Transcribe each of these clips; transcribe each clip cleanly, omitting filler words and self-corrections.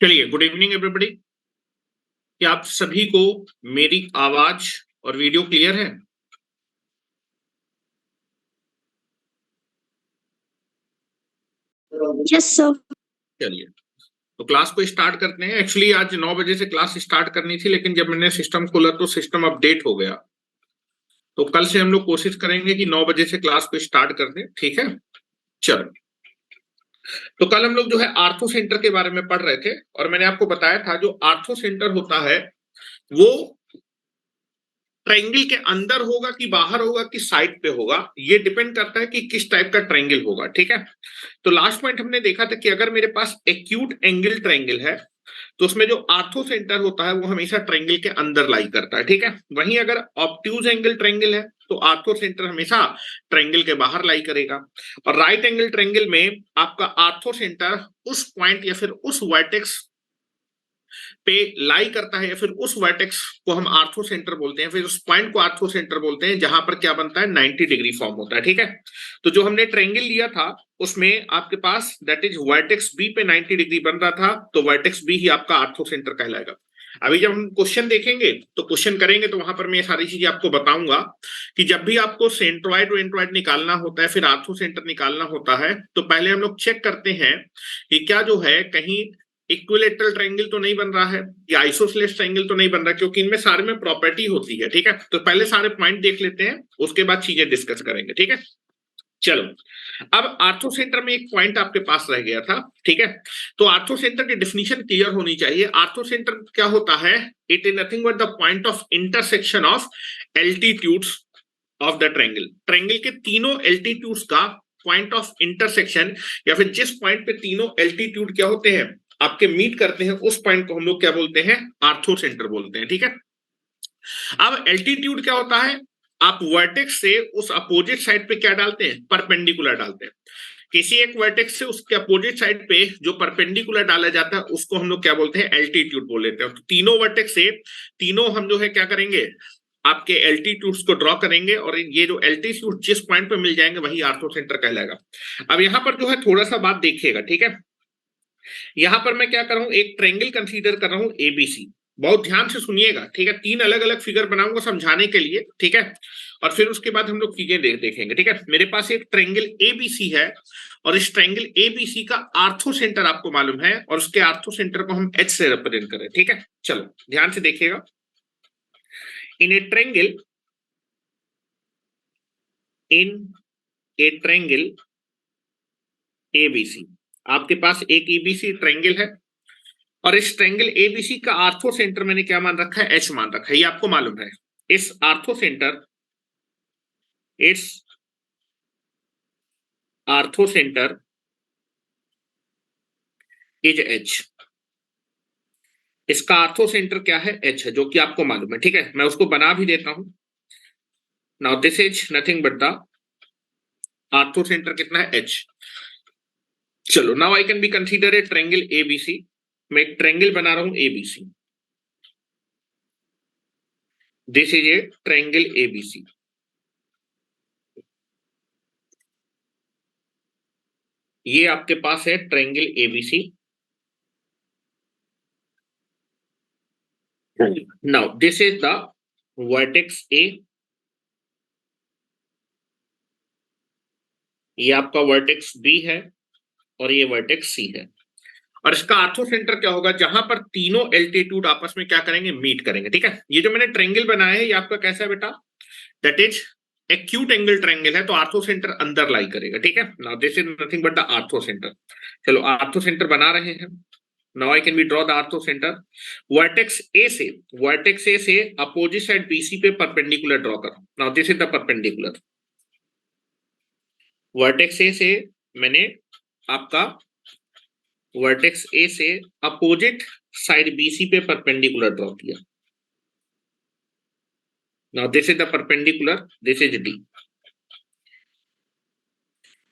चलिए, good evening everybody. क्या आप सभी को मेरी आवाज और वीडियो क्लियर है? Yes sir. चलिए, तो क्लास को स्टार्ट करते हैं। एक्चुअली आज 9 बजे से क्लास स्टार्ट करनी थी, लेकिन जब मैंने सिस्टम खोला तो सिस्टम अपडेट हो गया। तो कल से हम लोग कोशिश करेंगे कि 9 बजे से क्लास को स्टार्ट कर दें, ठीक है? चलो, तो कल हम लोग जो है आर्थो सेंटर के बारे में पढ़ रहे थे, और मैंने आपको बताया था जो आर्थो सेंटर होता है वो ट्रायंगल के अंदर होगा कि बाहर होगा कि साइड पे होगा, ये डिपेंड करता है कि किस टाइप का ट्रायंगल होगा, ठीक है? तो लास्ट पॉइंट हमने देखा था कि अगर मेरे पास एक्यूट एंगल ट्रायंगल है तो उसमें जो आर्थो सेंटर होता है वो हमेशा ट्रायंगल के अंदर लाई करता है, ठीक है? वहीं अगर ऑब्ट्यूज एंगल ट्रायंगल है तो आर्थो सेंटर हमेशा ट्रायंगल के बाहर लाई करेगा। और राइट एंगल ट्रायंगल में आपका आर्थो सेंटर उस पॉइंट या फिर उस वर्टेक्स पे लाई करता है, या फिर उस वर्टेक्स को हम आर्थो सेंटर बोलते हैं, फिर उस पॉइंट को आर्थो सेंटर बोलते हैं जहां पर क्या बनता है, 90 डिग्री फॉर्म होता है, ठीक है? तो जो हमने ट्रायंगल लिया था उसमें आपके पास दैट इज वर्टेक्स बी पे 90 डिग्री बन रहा था, तो वर्टेक्स बी ही आपका आर्थो सेंटर कहलाएगा। अभी जब हम क्वेश्चन देखेंगे तो क्वेश्चन करेंगे तो वहां पर मैं ये सारी चीजें आपको बताऊंगा कि जब भी आपको सेंट्रॉइड वेंट्रॉइड निकालना होता है, फिर आर्थो सेंटर निकालना होता है, तो पहले हम लोग चेक करते हैं कि क्या जो है कहीं इक्विलेटरल ट्रायंगल तो नहीं बन रहा है या आइसोसेलेस ट्रायंगल तो नहीं बन रहा, क्योंकि इनमें सारे में प्रॉपर्टी होती है, ठीक है? तो पहले सारे पॉइंट देख लेते हैं, उसके बाद चीजें डिस्कस करेंगे, ठीक है? चलो, अब आर्थो सेंटर में एक पॉइंट आपके पास रह गया था, ठीक है? तो आर्थो सेंटर की डेफिनेशन क्लियर होनी चाहिए। आर्थो सेंटर क्या होता है? It is nothing but the point of intersection of altitudes of the triangle. Triangle के तीनों एल्टीट्यूड्स का पॉइंट ऑफ इंटरसेक्शन, या फिर जिस पॉइंट पे तीनों एल्टीट्यूड क्या होते हैं, आपके मीट करते हैं, उस पॉइंट को हम लोग क्या बोलते हैं? आर्थो सेंटर बोलते हैं, ठीक है? अब एल्टीट्यूड क्या होता है? आप वर्टेक्स से उस अपोजिट साइड पे क्या डालते हैं? परपेंडिकुलर डालते हैं। किसी एक वर्टेक्स से उसके अपोजिट साइड पे जो परपेंडिकुलर डाला जाता है उसको हम लोग क्या बोलते हैं? एल्टीट्यूड बोल लेते हैं। तो तीनों वर्टेक्स से तीनों हम जो है क्या करेंगे? आपके एल्टीट्यूड्स को ड्रॉ करेंगे, और ये जो एल्टीट्यूड जिस पॉइंट पे मिल जाएंगे वही आर्थो सेंटर कहलाएगा। अब यहां पर जो है थोड़ा सा बात देखिएगा, ठीक है? यहां पर मैं क्या कर रहा हूं, एक ट्रायंगल कंसीडर कर रहा हूं एबीसी। बहुत ध्यान से सुनिएगा, ठीक है? तीन अलग अलग फिगर बनाऊंगा समझाने के लिए, ठीक है? और फिर उसके बाद हम लोग चीजें देखेंगे, ठीक है? मेरे पास एक ट्रायंगल एबीसी है, और इस ट्रायंगल एबीसी का आर्थो सेंटर आपको मालूम है, और उसके आर्थो सेंटर को हम एच से रिप्रेजेंट करें, ठीक है? चलो ध्यान से देखिएगा। In a triangle in a triangle ABC, आपके पास एक एबीसी ट्रायंगल है, और इस ट्रायंगल एबीसी का आर्थो सेंटर मैंने क्या मान रखा है? एच मान रखा है, ये आपको मालूम है। इस ortho centre it's ortho centre is H. इसका आर्थो सेंटर क्या है? एच है, जो कि आपको मालूम है, ठीक है? मैं उसको बना भी देता हूं। Now this is nothing but the ortho centre कितना है? एच। चलो, now I can be consider a triangle ABC. मैं एक ट्रायंगल बना रहा हूं ABC. This is a triangle ABC. ये आपके पास है triangle ABC. Now this is the vertex ए, ये आपका वर्टेक्स बी है, और ये वर्टेक्स सी है। और इसका आर्थो सेंटर क्या होगा? जहां पर तीनों एल्टीट्यूड आपस में क्या करेंगे? मीट करेंगे, ठीक है? ये जो मैंने ट्रायंगल बनाया है ये आपका कैसा है बेटा? That is acute angle triangle है, तो आर्थो सेंटर अंदर लाई करेगा, ठीक है? Now this is nothing but the ortho centre. चलो, आर्थो सेंटर बना रहे हैं। Now I can be draw the ortho centre. Vertex ए से अपोजिट साइड बीसी पे परपेंडिकुलर ड्रॉ करो। Now this is the perpendicular. Vertex ए से मैंने आपका वर्टेक्स ए से अपोजिट साइड बीसी पे परपेंडिकुलर ड्रॉ किया। Now this is the perpendicular, this is D.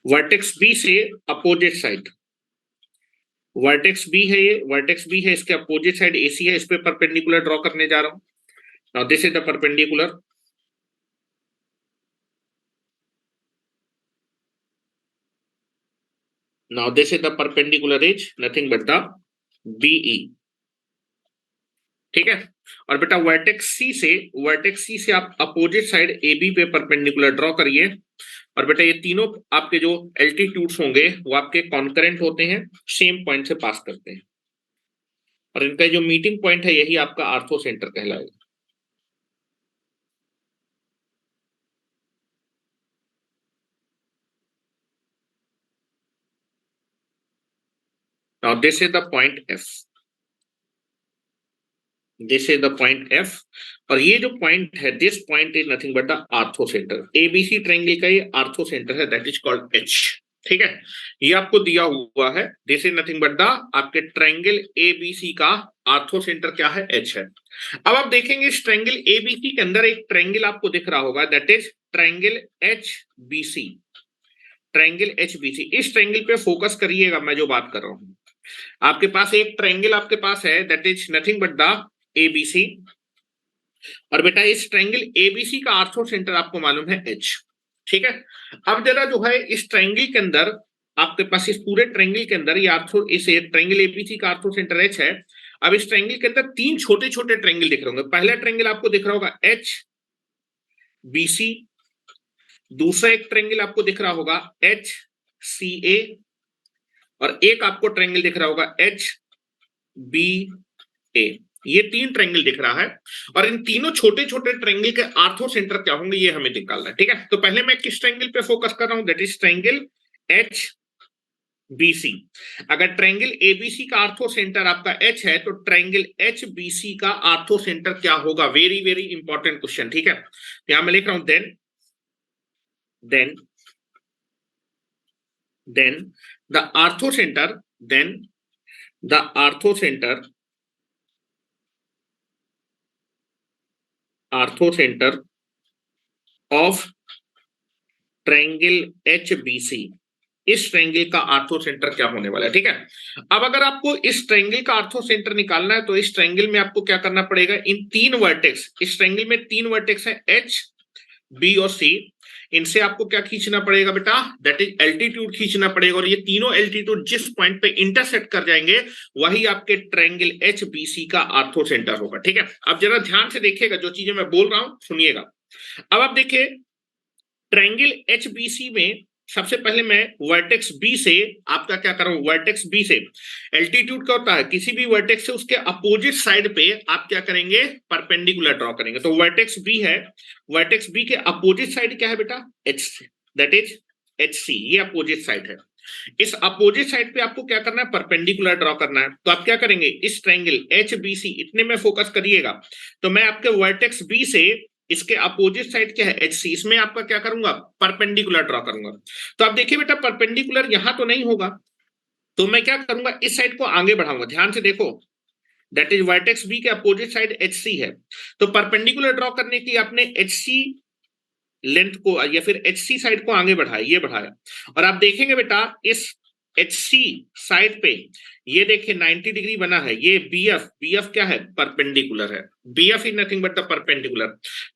Vertex B से अपोजिट साइड, वर्टेक्स बी है, ये वर्टेक्स बी है, इसके अपोजिट साइड एसी है, इस पे परपेंडिकुलर ड्रॉ करने जा रहा हूं। Now this is the perpendicular. Now this is the perpendicular is nothing but the BE, ठीक है। और बेटा वर्टेक्स सी से आप अपोजिट साइड ए बी पे परपेंडिकुलर ड्रॉ करिए। और बेटा ये तीनों आपके जो एल्टीट्यूड्स होंगे वो आपके कॉन्करेंट होते हैं, सेम पॉइंट से पास करते हैं, और इनका जो मीटिंग पॉइंट है यही आपका आर्थो सेंटर कहलाएगा। Now this is the point F, this is the point F, और ये जो पॉइंट है, this point is nothing but the orthocentre. ABC triangle का ये आर्थो सेंटर है, दैट इज कॉल्ड एच, ठीक है। ये आपको दिया हुआ है, this is nothing but the आपके ट्रायंगल एबीसी का आर्थो सेंटर क्या है, एच है। अब आप देखेंगे इस ट्रायंगल एबीसी के अंदर एक ट्रायंगल आपको दिख रहा होगा, that is triangle H BC, triangle H BC. इस ट्रायंगल पे फोकस करिएगा, मैं जो बात कर रहा हूं। आपके पास एक ट्रायंगल आपके पास है, that is nothing but the ABC, और बेटा इस ट्रायंगल एबीसी का आर्थो सेंटर आपको मालूम है एच, ठीक है। अब जरा जो है इस ट्रायंगल के अंदर आपके पास, इस पूरे ट्रायंगल के अंदर ये आर्थो, इस ट्रायंगल एबीसी का आर्थो सेंटर एच है। अब इस ट्रायंगल के अंदर तीन छोटे छोटे ट्रायंगल दिख रहे होंगे। पहला ट्रायंगल आपको दिख रहा होगा एच बीसी, दूसरा एक ट्रायंगल आपको दिख रहा होगा एच सी ए, और एक आपको ट्रायंगल दिख रहा होगा एच बी ए। ये तीन ट्रायंगल दिख रहा है, और इन तीनों छोटे छोटे ट्रायंगल के आर्थो सेंटर क्या होंगे ये हमें निकालना है, ठीक है। तो पहले मैं किस ट्रायंगल पे फोकस कर रहा हूं, that is triangle H BC. अगर ट्रायंगल एबीसी का आर्थो सेंटर आपका एच है, तो ट्रायंगल एच बीसी का आर्थो सेंटर क्या होगा? वेरी वेरी इंपॉर्टेंट क्वेश्चन, ठीक है। यहां मैं लिख रहा हूं then the orthocentre, then the orthocentre of triangle H B C, इस ट्रायंगल का आर्थो सेंटर क्या होने वाला है, ठीक है। अब अगर आपको इस ट्रायंगल का आर्थो सेंटर निकालना है, तो इस ट्रायंगल में आपको क्या करना पड़ेगा, इन तीन वर्टेक्स, इस ट्रायंगल में तीन वर्टेक्स है एच बी और सी, इनसे आपको क्या खींचना पड़ेगा बेटा, दैट इज एल्टीट्यूड खींचना पड़ेगा, और ये तीनों एल्टीट्यूड जिस पॉइंट पे इंटरसेक्ट कर जाएंगे वही आपके ट्रायंगल एच बी सी का आर्थो सेंटर होगा, ठीक है। अब जरा ध्यान से देखिएगा, जो चीजें मैं बोल रहा हूं सुनिएगा। अब आप देखिए ट्रायंगल एच बी सी में सबसे पहले मैं वर्टेक्स बी से आपका क्या कर रहा हूं, वर्टेक्स बी से एल्टीट्यूड क्या होता है, किसी भी वर्टेक्स से उसके अपोजिट साइड पे आप क्या करेंगे, परपेंडिकुलर ड्रॉ करेंगे। तो वर्टेक्स बी है, वर्टेक्स बी के अपोजिट साइड क्या है बेटा, H, that is H C, ये अपोजिट साइड है। इस अपोजिट साइड पे आपको क्या करना है, परपेंडिकुलर ड्रॉ करना है। तो आप क्या करेंगे, इस ट्रायंगल एच बी सी, इतने में फोकस करिएगा। तो मैं आपके वर्टेक्स बी से इसके अपोजिट साइड क्या है, एच सी, इसमें आपका क्या करूंगा, परपेंडिकुलर ड्रॉ करूंगा। तो आप देखिए बेटा परपेंडिकुलर यहां तो नहीं होगा, तो मैं क्या करूंगा, इस साइड को आगे बढ़ाऊंगा। ध्यान से देखो, दैट इज वर्टेक्स बी के अपोजिट साइड एच सी है। तो परपेंडिकुलर ड्रॉ करने की आपने एच सी लेंथ को या फिर एच सी साइड को आगे बढ़ाया, ये बढ़ाया, और आप देखेंगे बेटा इस एच सी साइड पे ये देखिए 90 डिग्री बना है, ये बीएफ क्या है, परपेंडिकुलर है। BF is nothing but the perpendicular.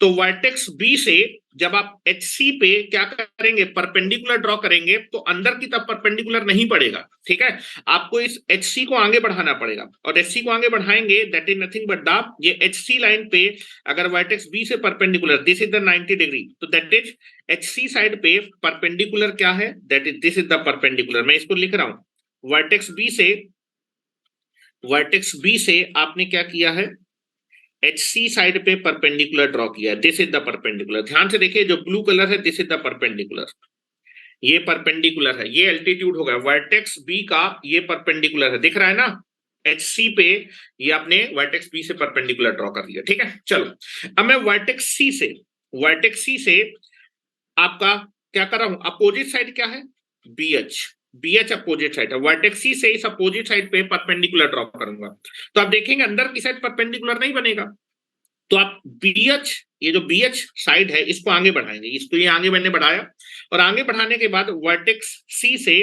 तो वर्टेक्स बी से जब आप एच सी पे क्या करेंगे, परपेंडिकुलर ड्रॉ करेंगे, तो अंदर की तरफ परपेंडिकुलर नहीं पड़ेगा, ठीक है। आपको इस एच सी को आगे बढ़ाना पड़ेगा, और एच सी को आगे बढ़ाएंगे, that is nothing but the, ये एच सी लाइन पे अगर वर्टेक्स बी से perpendicular, this is the 90 degree, तो that is H C side पे परपेंडिकुलर क्या है, that is this is the perpendicular. मैं इसको लिख रहा हूं, वर्टेक्स बी से आपने क्या किया है, एच सी साइड पे परपेंडिकुलर ड्रॉ किया है, दिस इज द परपेंडिकुलर। ध्यान से देखिए जो ब्लू कलर है, दिस इज द परपेंडिकुलर, ये परपेंडिकुलर है, ये एल्टीट्यूड हो गया वर्टेक्स बी का, ये परपेंडिकुलर है, दिख रहा है ना, एच सी पे ये आपने वर्टेक्स बी से परपेंडिकुलर ड्रॉ कर दिया, ठीक है। चलो अब मैं वर्टेक्स सी से आपका क्या कर रहा हूं, अपोजिट साइड क्या है, बी एच अपोजिट साइड है, वर्टेक्स सी से इस अपोजिट साइड पे परपेंडिकुलर ड्रॉ करूंगा। तो आप देखेंगे अंदर की साइड परपेंडिकुलर नहीं बनेगा, तो आप बीएच, ये जो बीएच साइड है इसको आगे बढ़ाएंगे, इसको ये आगे मैंने बढ़ाया, और आगे बढ़ाने के बाद वर्टेक्स सी से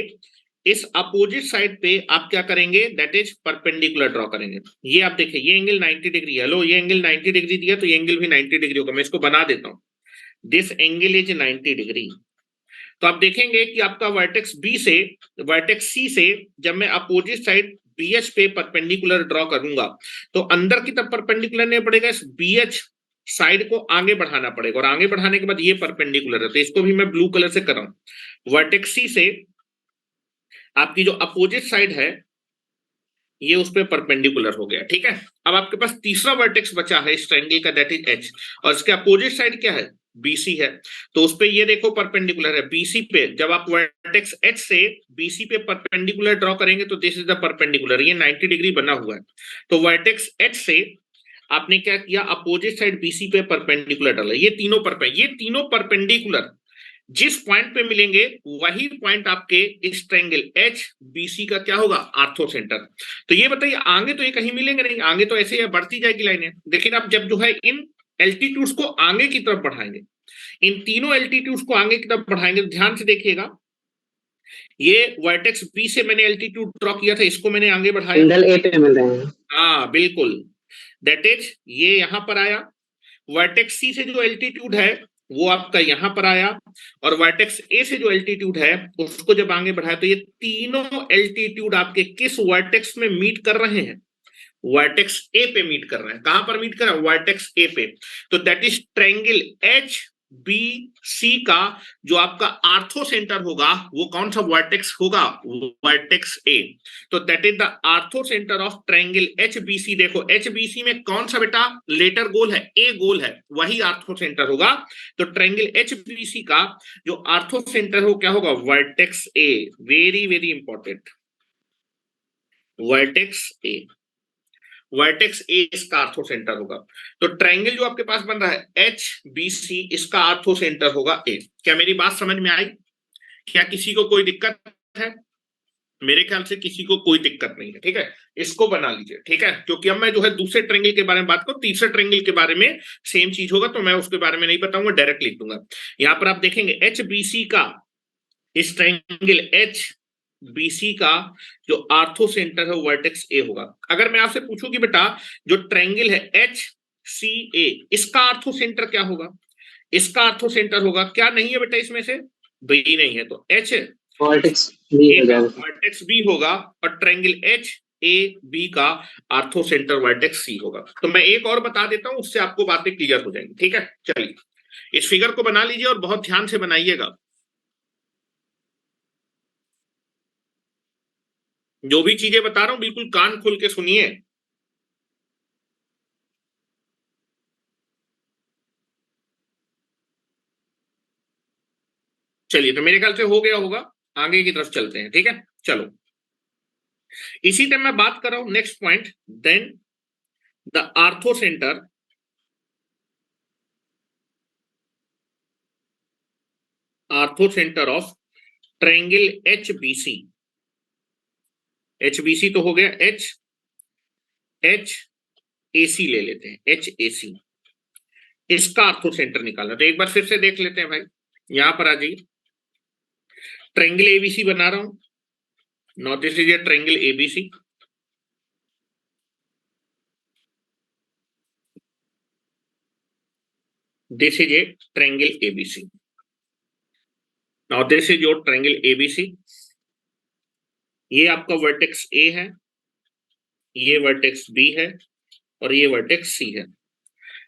इस अपोजिट साइड पे आप क्या करेंगे, दैट इज परपेंडिकुलर ड्रॉ करेंगे। ये आप देखिए ये एंगल 90 डिग्री है, लो ये एंगल 90 डिग्री दिया, तो ये एंगल भी 90 डिग्री होगा। मैं इसको बना देता हूं, दिस एंगल इज 90 डिग्री। तो आप देखेंगे कि आपका वर्टेक्स सी से जब मैं अपोजिट साइड BH पे परपेंडिकुलर ड्रॉ करूंगा तो अंदर की तरफ परपेंडिकुलर नहीं पड़ेगा, इस BH साइड को आगे बढ़ाना पड़ेगा, और आगे बढ़ाने के बाद ये परपेंडिकुलर है, तो इसको भी मैं ब्लू कलर से कर रहा हूं। वर्टेक्स सी से आपकी जो अपोजिट साइड है ये उस पर परपेंडिकुलर हो गया, ठीक है। अब आपके पास तीसरा वर्टेक्स बचा है इस ट्रायंगल का, दैट इज एच, और इसके अपोजिट साइड क्या है, बीसी है, तो उस पे ये देखो परपेंडिकुलर है बीसी पे। जब आप वर्टेक्स एच से बीसी पे परपेंडिकुलर ड्रॉ करेंगे तो दिस इज द परपेंडिकुलर, ये 90 डिग्री बना हुआ है। तो वर्टेक्स एच से आपने क्या किया, अपोजिट साइड बीसी पे परपेंडिकुलर डाला, ये तीनों परपेंडिकुलर जिस पॉइंट पे मिलेंगे वही पॉइंट आपके इस ट्रायंगल एच बीसी का क्या होगा, आर्थो सेंटर। तो ये बताइए आगे तो ये कहीं मिलेंगे नहीं, आगे तो ऐसे ही बढ़ती जाएगी लाइनें, लेकिन आप जब जो है इन एल्टीट्यूड्स को आगे की तरफ बढ़ाएंगे, इन तीनों एल्टीट्यूड्स को आगे की तरफ बढ़ाएंगे, तो ध्यान से देखिएगा, ये वर्टेक्स बी से मैंने एल्टीट्यूड ड्रॉ किया था, इसको मैंने आगे बढ़ाया, एंगल ए पे मिल रहे हैं। हाँ बिल्कुल, दैट इज ये यहां पर आया। वर्टेक्स सी से जो एल्टीट्यूड है वो आपका यहां पर आया, और वर्टेक्स ए से जो एल्टीट्यूड है उसको जब आगे बढ़ाया, तो ये तीनों एल्टीट्यूड आपके किस वर्टेक्स में मीट कर रहे हैं, वर्टेक्स ए पे मीट कर रहे हैं। कहां पर मीट कर रहे हैं, वर्टेक्स ए पे। तो that is triangle H B C का जो आपका आर्थो सेंटर होगा वो कौन सा वर्टेक्स होगा, वर्टेक्स ए। तो that is the orthocentre of triangle H B C. देखो एच बी सी में कौन सा बेटा लेटर गोल है, ए गोल है, वही आर्थो सेंटर होगा। तो ट्रायंगल एच बी सी का जो आर्थो सेंटर हो क्या होगा, वर्टेक्स ए। वेरी वेरी इंपॉर्टेंट, वर्टेक्स ए, वर्टेक्स ए इसका आर्थो सेंटर होगा। तो ट्रायंगल जो आपके पास बन रहा है एच बी सी, इसका आर्थो सेंटर होगा ए। क्या मेरी बात समझ में आई, क्या किसी को कोई दिक्कत है? मेरे ख्याल से किसी को कोई दिक्कत नहीं है, ठीक है, इसको बना लीजिए, ठीक है। क्योंकि अब मैं जो है दूसरे ट्रायंगल के बारे में बात करूं, तीसरे ट्रायंगल के बारे में सेम चीज होगा, तो मैं उसके बारे में नहीं बताऊंगा, डायरेक्ट लिख दूंगा। यहां पर आप देखेंगे एच बी सी का, इस ट्रायंगल एच बीसी का जो आर्थो सेंटर है वर्टेक्स ए होगा। अगर मैं आपसे पूछूं कि बेटा जो ट्रायंगल है एच सी ए, इसका आर्थो सेंटर क्या होगा, इसका आर्थो सेंटर होगा क्या, नहीं है बेटा इसमें से, बी नहीं है, तो एच वर्टेक्स बी हो जाएगा, वर्टेक्स बी होगा, और ट्रायंगल एच ए बी का आर्थो सेंटर वर्टेक्स सी होगा। तो मैं एक और बता देता हूं, उससे आपको बातें क्लियर हो जाएंगी, ठीक है। चलिए इस फिगर को बना लीजिए और बहुत ध्यान से बनाइएगा, जो भी चीजें बता रहा हूं बिल्कुल कान खोल के सुनिए। चलिए तो मेरे ख्याल से हो गया होगा, आगे की तरफ चलते हैं, ठीक है। चलो इसी टाइम मैं बात कर रहा हूं next point, then the orthocentre, orthocentre of triangle H B C. H B C तो हो गया, एच एच ए सी ले लेते हैं, एच ए सी, इसका आर्थो सेंटर निकालना। तो एक बार फिर से देख लेते हैं भाई, यहां पर आ जाइए, ट्रायंगल एबीसी बना रहा हूं, now this is a triangle ABC, this is a triangle ABC, now this is your triangle ABC. ये आपका वर्टेक्स ए है, ये वर्टेक्स बी है, और ये वर्टेक्स सी है।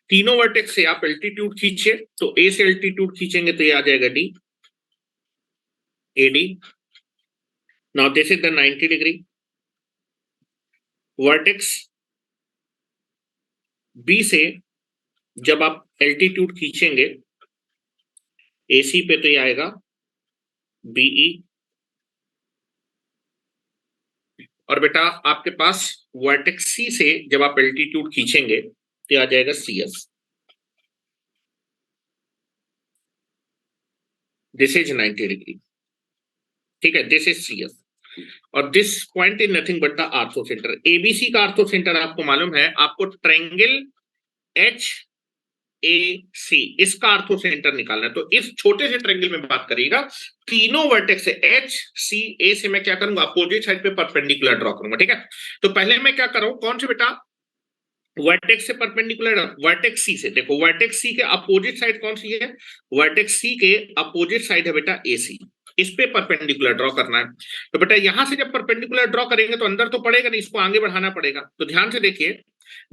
तीनों वर्टेक्स से आप एल्टीट्यूड खींचे, तो ए से एल्टीट्यूड खींचेंगे तो ये आ जाएगा D, A D. Now this is the 90 degree. Vertex B से जब आप एल्टीट्यूड खींचेंगे एसी पे, तो ये आएगा बीई। और बेटा आपके पास वर्टेक्स सी से जब आप एल्टीट्यूड खींचेंगे तो आ जाएगा C S. This is 90 degree, ठीक है, दिस इज सी एस, और this point is nothing but the orthocentre. ABC का आर्थो सेंटर आपको मालूम है, आपको ट्रायंगल एच ए सी इसका आर्थो सेंटर निकालना है। तो इस छोटे से ट्रायंगल में बात करिएगा, तीनों वर्टेक्स से एच सी ए से मैं क्या करूंगा, अपोजिट साइड पे परपेंडिकुलर ड्रॉ करूंगा, ठीक है। तो पहले मैं क्या कर रहा हूं, कौन से बेटा, वर्टेक्स से परपेंडिकुलर, वर्टेक्स सी से। देखो वर्टेक्स सी के अपोजिट साइड कौन सी है, वर्टेक्स सी के अपोजिट साइड है बेटा ए सी, इस पे परपेंडिकुलर ड्रॉ करना है। तो बेटा यहां से जब परपेंडिकुलर ड्रॉ करेंगे तो अंदर तो पड़ेगा नहीं, इसको आगे बढ़ाना पड़ेगा। तो ध्यान से देखिए,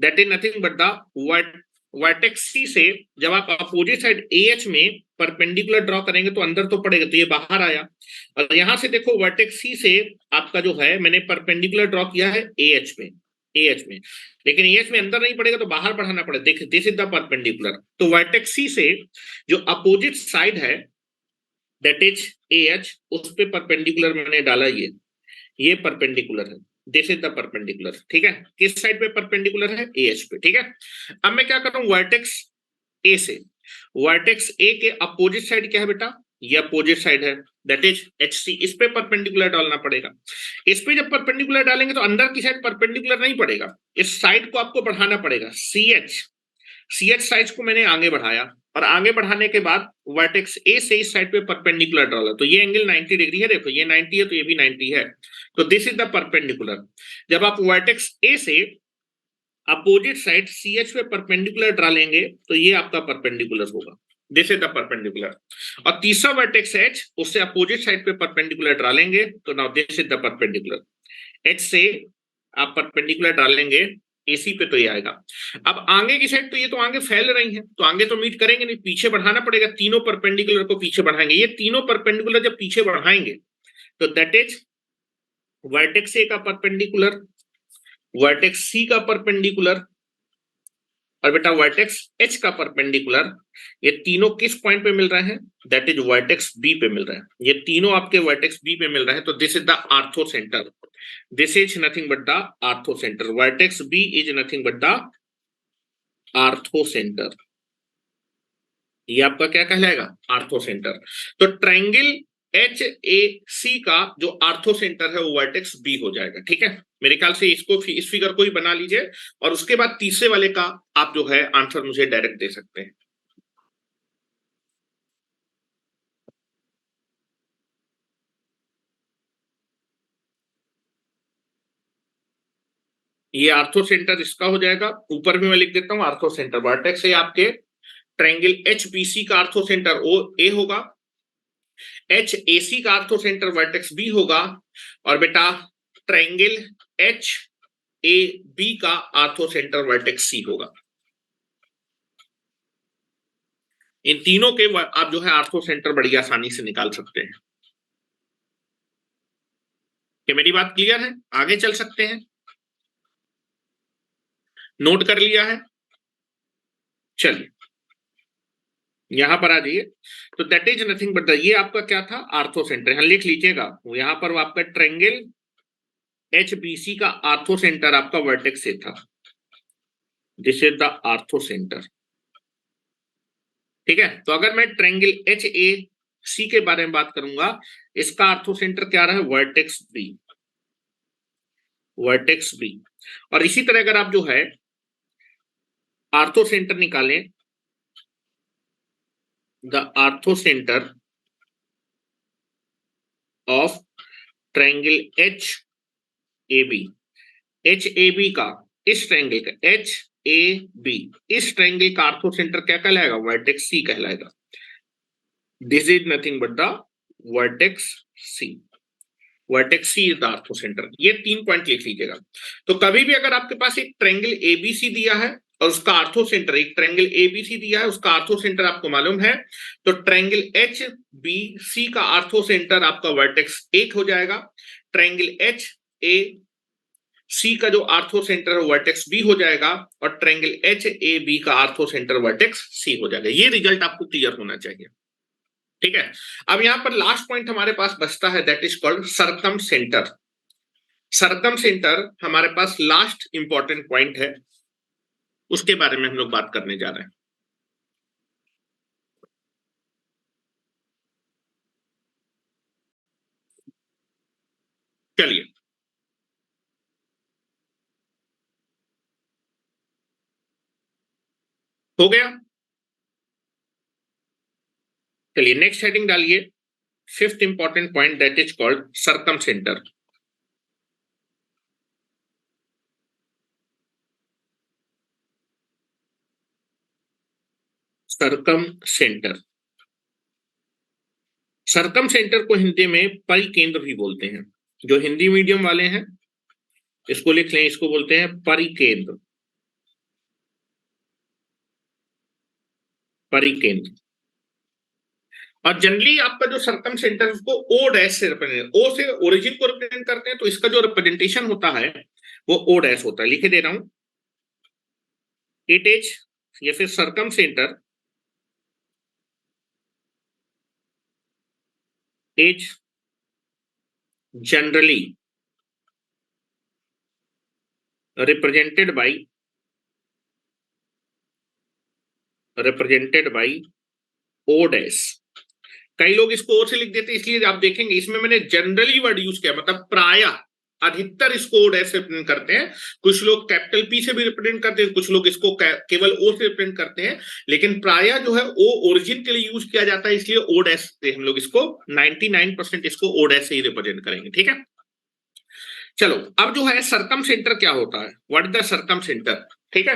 that is nothing but the vertex C से जब आप अपोजिट साइड AH में परपेंडिकुलर ड्रॉ करेंगे तो अंदर तो पड़ेगा, तो ये बाहर आया। और यहां से देखो वर्टेक्स सी से आपका जो है मैंने परपेंडिकुलर ड्रॉ किया है AH में, AH में, लेकिन AH में अंदर नहीं पड़ेगा तो बाहर बढ़ाना पड़ेगा। देखिए दिस इज द परपेंडिकुलर। तो वर्टेक्स सी से जो अपोजिट साइड है दैट इज AH, उस पे परपेंडिकुलर मैंने डाला, ये परपेंडिकुलर है, दिस इज द परपेंडिकुलर। ठीक है, किस साइड पे परपेंडिकुलर है? AH पे। ठीक है, अब मैं क्या कर रहा हूं, वर्टेक्स ए से वर्टेक्स ए के अपोजिट साइड क्या है बेटा? ये अपोजिट साइड है, दैट इज HC, इस पे परपेंडिकुलर डालना पड़ेगा। इस पे जब परपेंडिकुलर डालेंगे तो अंदर की साइड परपेंडिकुलर नहीं पड़ेगा, इस साइड को आपको बढ़ाना पड़ेगा। CH साइड को मैंने आगे बढ़ाया, और आगे बढ़ाने के बाद वर्टेक्स ए से इस साइड पे परपेंडिकुलर डाला, तो ये एंगल 90 डिग्री है। देखो ये 90 है तो ये भी 90 है, तो दिस इज द परपेंडिकुलर। जब आप वर्टेक्स ए से अपोजिट साइड CH पे परपेंडिकुलर डालेंगे तो ये आपका परपेंडिकुलर होगा, दिस इज द परपेंडिकुलर। और तीसरा वर्टेक्स H, उससे अपोजिट साइड पे परपेंडिकुलर डालेंगे तो now this is the perpendicular. H से आप परपेंडिकुलर डालेंगे AC पे तो ये आएगा। अब आगे की साइड तो ये तो आगे फैल रही है, तो आगे तो मीट करेंगे नहीं, पीछे बढ़ाना पड़ेगा। तीनों परपेंडिकुलर को पीछे बढ़ाएंगे, ये तीनों परपेंडिकुलर जब पीछे बढ़ाएंगे तो दैट इज वर्टेक्स ए का परपेंडिकुलर, वर्टेक्स सी का परपेंडिकुलर, और बेटा वर्टेक्स H का परपेंडिकुलर। ये तीनों किस पॉइंट पे मिल रहे हैं? दैट इज वर्टेक्स B पे मिल रहे हैं। ये तीनों आपके वर्टेक्स B पे मिल रहे हैं, तो this is the ortho centre, this is nothing but the ortho centre. Vertex B is nothing but the ortho centre, ये आपका क्या कहलाएगा? Ortho centre. तो ट्रायंगल HAC का जो आर्थो सेंटर है वो वर्टेक्स B हो जाएगा। ठीक है, मेरे ख्याल से इसको इस फिगर को ही बना लीजिए, और उसके बाद तीसरे वाले का आप जो है आंसर मुझे डायरेक्ट दे सकते हैं। ये आर्थो सेंटर इसका हो जाएगा, ऊपर भी मैं लिख देता हूं आर्थो सेंटर। वर्टेक्स है आपके ट्रायंगल HBC का आर्थो सेंटर ओ ए होगा, HAC का आर्थो सेंटर वर्टेक्स B होगा, और बेटा ट्रायंगल HAB का आर्थो सेंटर वर्टेक्स C होगा। इन तीनों के आप जो है आर्थो सेंटर बड़ी आसानी से निकाल सकते हैं। क्या मेरी बात क्लियर है? आगे चल सकते हैं, नोट कर लिया है? चलिए यहां पर आ जाइए। तो दैट इज नथिंग बट ये आपका क्या था? Ortho centre. यहां लिख लीजिएगा, यहां पर वो आपका ट्रायंगल HBC का आर्थो सेंटर आपका वर्टेक्स से था, this is the ortho centre. ठीक है, तो अगर मैं ट्रायंगल HAC के बारे में बात करूंगा, इसका आर्थो सेंटर क्या रहा है? Vertex B, vertex B। और इसी तरह अगर आप जो है आर्थो सेंटर निकालें, the orthocentre of triangle HAB, HAB का, इस ट्रायंगल का HAB, इस ट्रायंगल का आर्थो सेंटर क्या कहलाएगा? वर्टेक्स C कहलाएगा, this is nothing but the vertex C, vertex C is the ortho centre. ये 3 पॉइंट लिख लीजिएगा। तो कभी भी अगर आपके पास एक ट्रायंगल ABC दिया है और उसका आर्थो सेंटर, एक ट्रायंगल ABC दिया है उसका आर्थो सेंटर आपको मालूम है, तो ट्रायंगल HBC का आर्थो सेंटर आपका वर्टेक्स 1 हो जाएगा, ट्रायंगल HAC का जो आर्थो सेंटर है वर्टेक्स B हो जाएगा, और ट्रायंगल HAB का आर्थो सेंटर वर्टेक्स C हो जाएगा। ये रिजल्ट आपको क्लियर होना चाहिए। ठीक है, अब यहां पर लास्ट पॉइंट हमारे पास बचता है, that is called circumcentre. Circumcentre हमारे पास लास्ट इंपॉर्टेंट पॉइंट है, उसके बारे में हम लोग बात करने जा रहे हैं। चलिए, हो गया? चलिए नेक्स्ट हेडिंग डालिए, fifth important point that is called circumcentre. Circumcentre, circumcentre को हिंदी में परिकेंद्र भी बोलते हैं। जो हिंदी मीडियम वाले हैं इसको लिख लें, इसको बोलते हैं परिकेंद्र। परिकेंद्र। और जनरली आपका जो सरकम सेंटर उसको ओ डैश से रिप्रेजेंट, ओ से ओरिजिन को रिप्रेजेंट करते हैं, तो इसका जो रिप्रेजेंटेशन होता है वो ओ डैश होता है। लिखे दे रहा हूं, इट इज, या फिर circumcentre is generally represented by o dash. कई लोग इसको ओ से लिख देते हैं, इसलिए आप देखेंगे इसमें मैंने जनरली वर्ड यूज किया, मतलब प्रायः, अधिकतर इसको ओ डैश से रिप्रेजेंट करते हैं। कुछ लोग कैपिटल पी से भी रिप्रेजेंट करते हैं, कुछ लोग इसको केवल ओ से रिप्रेजेंट करते हैं, लेकिन प्रायः जो है ओ ओरिजिन के लिए यूज किया जाता है, इसलिए ओ डैश से हम लोग इसको 99% इसको ओ डैश से ही रिप्रेजेंट करेंगे। ठीक है, चलो अब जो है सरकम सेंटर क्या होता है, व्हाट इज द सरकम सेंटर। ठीक है,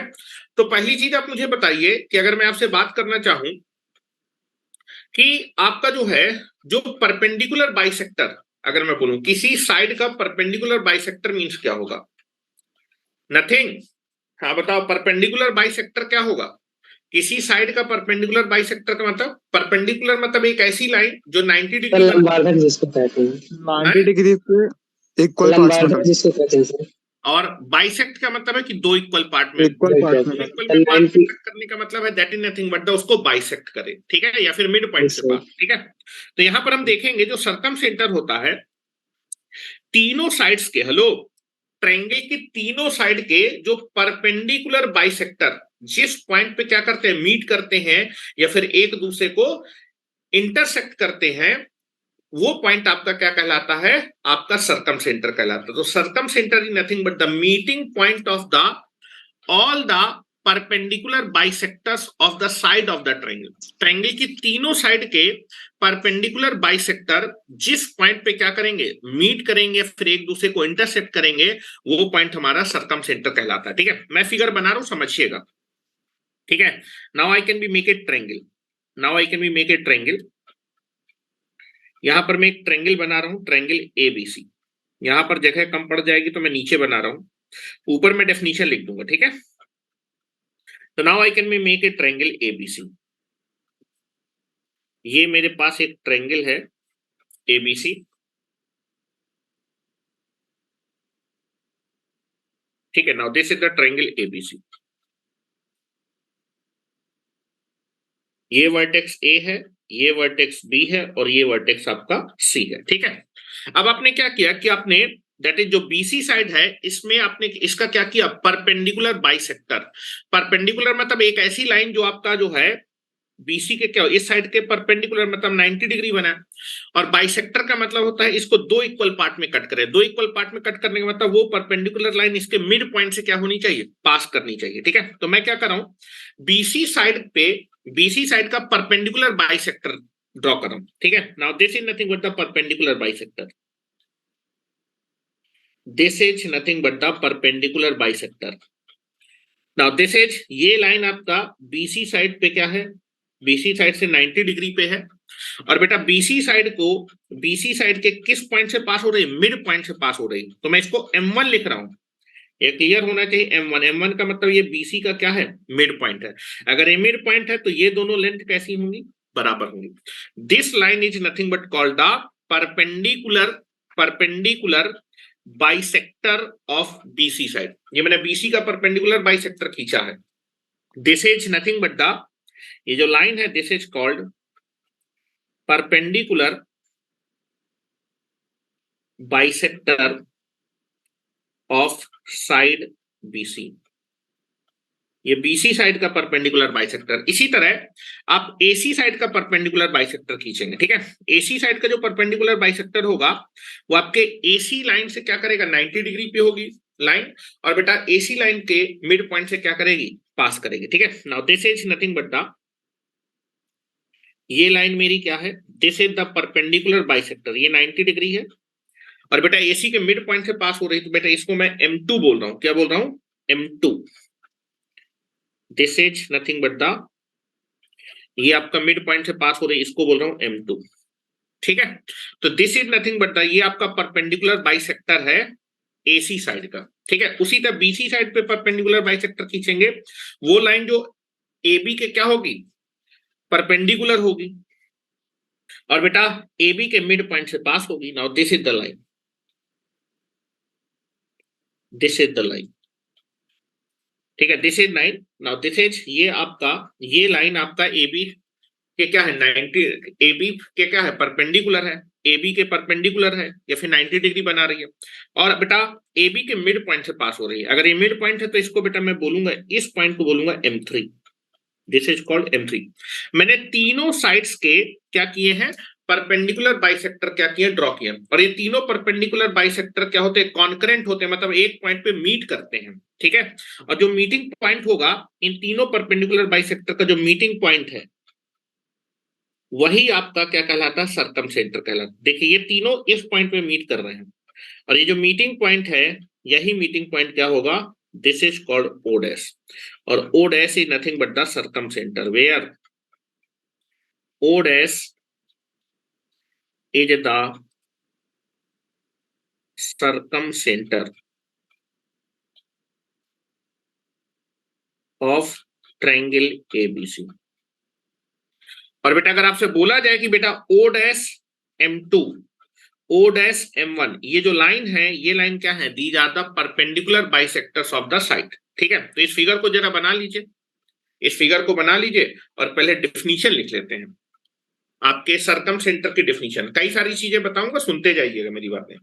तो पहली चीज आप मुझे बताइए कि अगर मैं आपसे बात करना चाहूं कि आपका जो है, जो परपेंडिकुलर बाइसेक्टर, अगर मैं बोलूं किसी साइड का परपेंडिकुलर बाइसेक्टर मींस क्या होगा? नथिंग। हाँ बताओ, परपेंडिकुलर बाइसेक्टर क्या होगा? किसी साइड का परपेंडिकुलर बाइसेक्टर का मतलब, परपेंडिकुलर मतलब एक ऐसी लाइन जो 90 डिग्री लंबार्धक जिसको कहते हैं, 90 डिग्री पे इक्वल पार्ट्स में लंबार्धक जिसको कहते हैं सर। और बाइसेक्ट का मतलब है कि दो इक्वल पार्ट में, इक्वल पार्ट में इक्वल में पार्ट में कट करने का मतलब है that is nothing but the उसको बाइसेक्ट करे। ठीक है, या फिर मिड पॉइंट से पास। ठीक है, तो यहां पर हम देखेंगे जो सरकम सेंटर होता है, तीनों साइड्स के, हेलो, ट्रायंगल के तीनों साइड के जो परपेंडिकुलर बाइसेक्टर जिस पॉइंट पे क्या करते हैं, मीट करते हैं या फिर एक दूसरे को इंटरसेक्ट करते हैं, वो पॉइंट आपका क्या कहलाता है? आपका सरकम सेंटर कहलाता है। तो circumcentre is nothing but the meeting point of the all the perpendicular bisectors of the side of the triangle. Triangle की तीनों साइड के परपेंडिकुलर बाइसेक्टर जिस पॉइंट पे क्या करेंगे, मीट करेंगे, फिर एक दूसरे को इंटरसेक्ट करेंगे, वो पॉइंट हमारा सरकम सेंटर कहलाता है। ठीक है, मैं फिगर बना रहा हूं, समझिएगा। ठीक है, now I can be make it triangle, now I can be make it triangle. यहां पर मैं एक ट्रायंगल बना रहा हूं, ट्रायंगल एबीसी। यहां पर जगह कम पड़ जाएगी तो मैं नीचे बना रहा हूं, ऊपर मैं डेफिनेशन लिख दूंगा। ठीक है, तो now I can be make a triangle ABC. ये मेरे पास एक ट्रायंगल है एबीसी। ठीक है, now this is the triangle ABC. ये वर्टेक्स ए है, ये वर्टेक्स बी है और ये वर्टेक्स आपका सी है। ठीक है, अब आपने क्या किया कि आपने दैट इज जो बीसी साइड है इसमें आपने इसका क्या किया, परपेंडिकुलर बाइसेक्टर। परपेंडिकुलर मतलब एक ऐसी लाइन जो आपका जो है बीसी के क्या, इस साइड के परपेंडिकुलर मतलब 90 डिग्री बना, और बाइसेक्टर का मतलब होता है इसको दो इक्वल पार्ट में कट करे। दो इक्वल पार्ट में कट करने का मतलब वो परपेंडिकुलर लाइन इसके मिड पॉइंट से क्या होनी चाहिए, पास करनी चाहिए। ठीक है, तो मैं क्या कर रहा हूं, बीसी साइड पे, बीसी साइड का परपेंडिकुलर बाइसेक्टर ड्रॉ कर रहा हूं। ठीक है, now this is nothing but the perpendicular bisector, this is nothing but the perpendicular bisector. Now this is, ये लाइन आपका बीसी साइड पे क्या है, बीसी साइड से 90 डिग्री पे है, और बेटा बीसी साइड को, बीसी साइड के किस पॉइंट से पास हो रही है, मिड पॉइंट से पास हो रही है। तो मैं इसको M1 लिख रहा हूं, ये क्लियर होना चाहिए। M1, M1 का मतलब ये BC का क्या है, मिड पॉइंट है। अगर ये मिड पॉइंट है तो ये दोनों लेंथ कैसी होंगी, बराबर होंगी। This line is nothing but called the perpendicular bisector of BC side. ये मैंने BC का परपेंडिकुलर बाइसेक्टर खींचा है। This is nothing but the, ये जो लाइन है this is called perpendicular bisector of side BC। ये BC साइड का परपेंडिकुलर बाइसेक्टर। इसी तरह आप AC साइड का परपेंडिकुलर बाइसेक्टर खींचेंगे। ठीक है, AC साइड का जो परपेंडिकुलर बाइसेक्टर होगा वो आपके AC लाइन से क्या करेगा, 90 डिग्री पे होगी लाइन, और बेटा AC लाइन के मिड पॉइंट से क्या करेगी, पास करेगी। ठीक है, now this is nothing but the, ये लाइन मेरी क्या है, this is the perpendicular bisector, ये 90 डिग्री है, और बेटा AC के मिड पॉइंट से पास हो रही, तो बेटा इसको मैं M2 बोल रहा हूं। क्या बोल रहा हूं, M2। This is nothing but the, ये आपका मिड पॉइंट से पास हो रही, इसको बोल रहा हूं M2। ठीक है। तो दिस इज नथिंग बट ये आपका परपेंडिकुलर बाइसेक्टर है एसी साइड का, ठीक है। उसी तरह बीसी साइड पे परपेंडिकुलर बाइसेक्टर खींचेंगे, वो लाइन जो एबी के क्या होगी, परपेंडिकुलर होगी, और बेटा एबी के मिड पॉइंट से पास होगी। Now this is the line, this is the line, ठीक है, this is line. Now this is ये आपका, ये लाइन आपका एबी के क्या है 90, एबी के क्या है परपेंडिकुलर है, एबी के परपेंडिकुलर है या फिर 90 डिग्री बना रही है, और बेटा एबी के मिड पॉइंट से पास हो रही है। अगर ये मिड पॉइंट है तो इसको बेटा मैं बोलूंगा, इस पॉइंट को बोलूंगा M3, this is called M3। मैंने तीनों साइड्स के क्या किए हैं, परपेंडिकुलर बाइसेक्टर क्या किए, ड्रॉ किए, और ये तीनों परपेंडिकुलर बाइसेक्टर क्या होते हैं, कॉन्करेंट होते हैं, मतलब एक पॉइंट पे मीट करते हैं, ठीक है। और जो मीटिंग पॉइंट होगा इन तीनों परपेंडिकुलर बाइसेक्टर का, जो मीटिंग पॉइंट है वही आपका क्या कहलाता है, सरकम सेंटर कहलाता है। देखिए ये तीनों इस पॉइंट पे मीट कर रहे हैं, और ये जो मीटिंग पॉइंट है यही मीटिंग पॉइंट क्या होगा, this is called O dash, और O dash is nothing but the circumcentre, where O dash is the circumcentre of triangle ABC. और बेटा अगर आपसे बोला जाए कि बेटा ओ डैश M2, ओ डैश M1, ये जो लाइन है ये लाइन क्या है, these are the perpendicular bisectors of the side, ठीक है। तो इस फिगर को जरा बना लीजिए, इस फिगर को बना लीजिए, और पहले डिफिनीशन लिख लेते हैं, आपके सरकम सेंटर की डिफिनीशन। कई सारी चीजें बताऊंगा, सुनते जाइएगा मेरी बातें।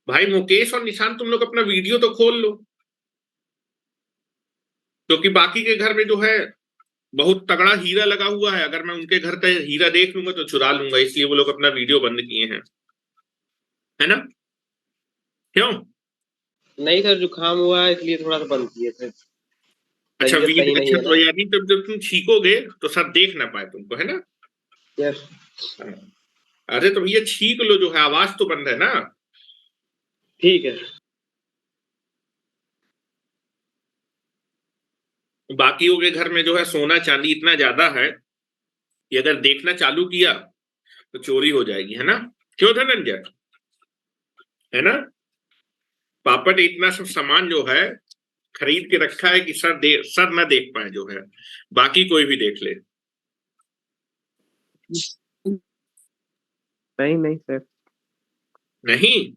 भाई मुकेश और निशांत तुम लोग अपना वीडियो तो खोल लो, क्योंकि बाकी के घर में जो है बहुत तगड़ा हीरा लगा हुआ है, अगर मैं उनके घर का हीरा देख लूंगा तो चुरा लूंगा, इसलिए वो लोग अपना वीडियो बंद किए हैं, है ना, क्यों? नहीं सर, जुकाम हुआ है इसलिए थोड़ा सा बंद किए थे। अच्छा तबीयत सही नहीं अच्छा, है तो ना। यानी जब तुम छीकोगे तो सब देख ना पाए तुमको, है ना। यस। हाँ। अरे तो भैया छीक लो, जो है आवाज तो बंद है ना। ठीक है। बाकियों के घर में जो है सोना चांदी इतना ज्यादा है कि अगर देखना चालू किया तो चोरी हो जाएगी, है ना, क्यों धनंजय, है ना। पापा ने इतना सब सामान जो है खरीद के रखा है कि सर ना देख पाए जो है, बाकी कोई भी देख ले। नहीं नहीं सर। नहीं,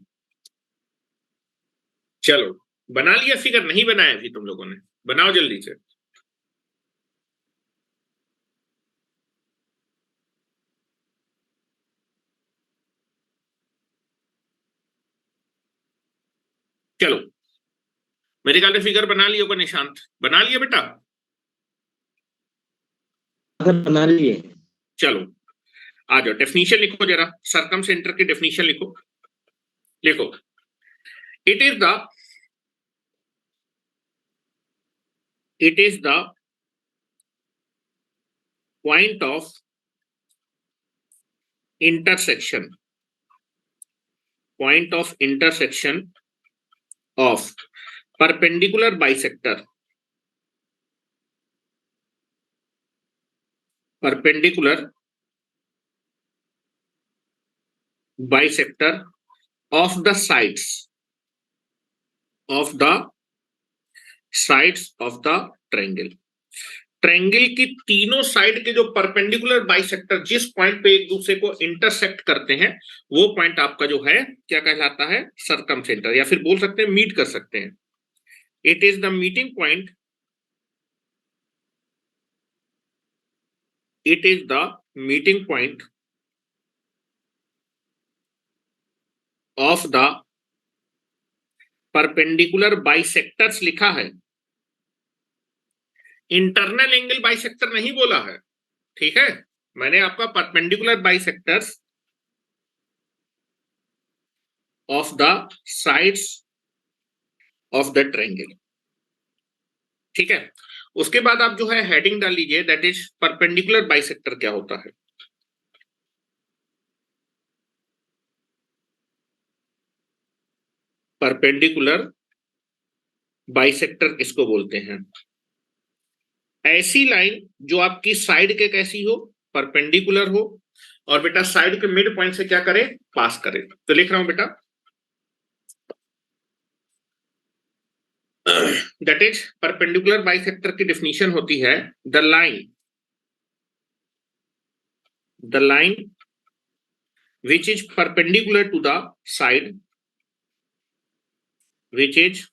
चलो बना लिया फिगर, नहीं बनाया अभी तुम लोगों ने, बनाओ जल्दी से। चलो मेरे ख्याल से फिगर बना लिया होगा, निशांत बना लिया बेटा। सर बना लिए। चलो आ जाओ, डेफिनेशन लिखो जरा, सरकम सेंटर की डेफिनेशन लिखो, लिखो। It is the, it is the point of intersection, point of intersection of perpendicular bisector, perpendicular bisector of the sides, of the sides of the triangle. Triangle की तीनों साइड के जो perpendicular bisector जिस point पे एक दूसरे को intersect करते हैं, वो पॉइंट आपका जो है क्या कहलाता है, सरकम सेंटर, या फिर बोल सकते हैं मीट कर सकते हैं। It is the meeting point, it is the meeting point of the perpendicular bisectors लिखा है, इंटरनल एंगल बाइसेक्टर नहीं बोला है, ठीक है। मैंने आपका perpendicular bisectors of the sides of the triangle, ठीक है। उसके बाद आप जो है हेडिंग डाल लीजिए, दैट इज परपेंडिकुलर बाइसेक्टर क्या होता है। परपेंडिकुलर बाइसेक्टर किसको बोलते हैं, ऐसी लाइन जो आपकी साइड के कैसी हो, परपेंडिकुलर हो, और बेटा साइड के मिड पॉइंट से क्या करे, पास करे। तो लिख रहा हूं बेटा, दैट इज परपेंडिकुलर बाइसेक्टर की डेफिनेशन होती है the line which is perpendicular to the side, which is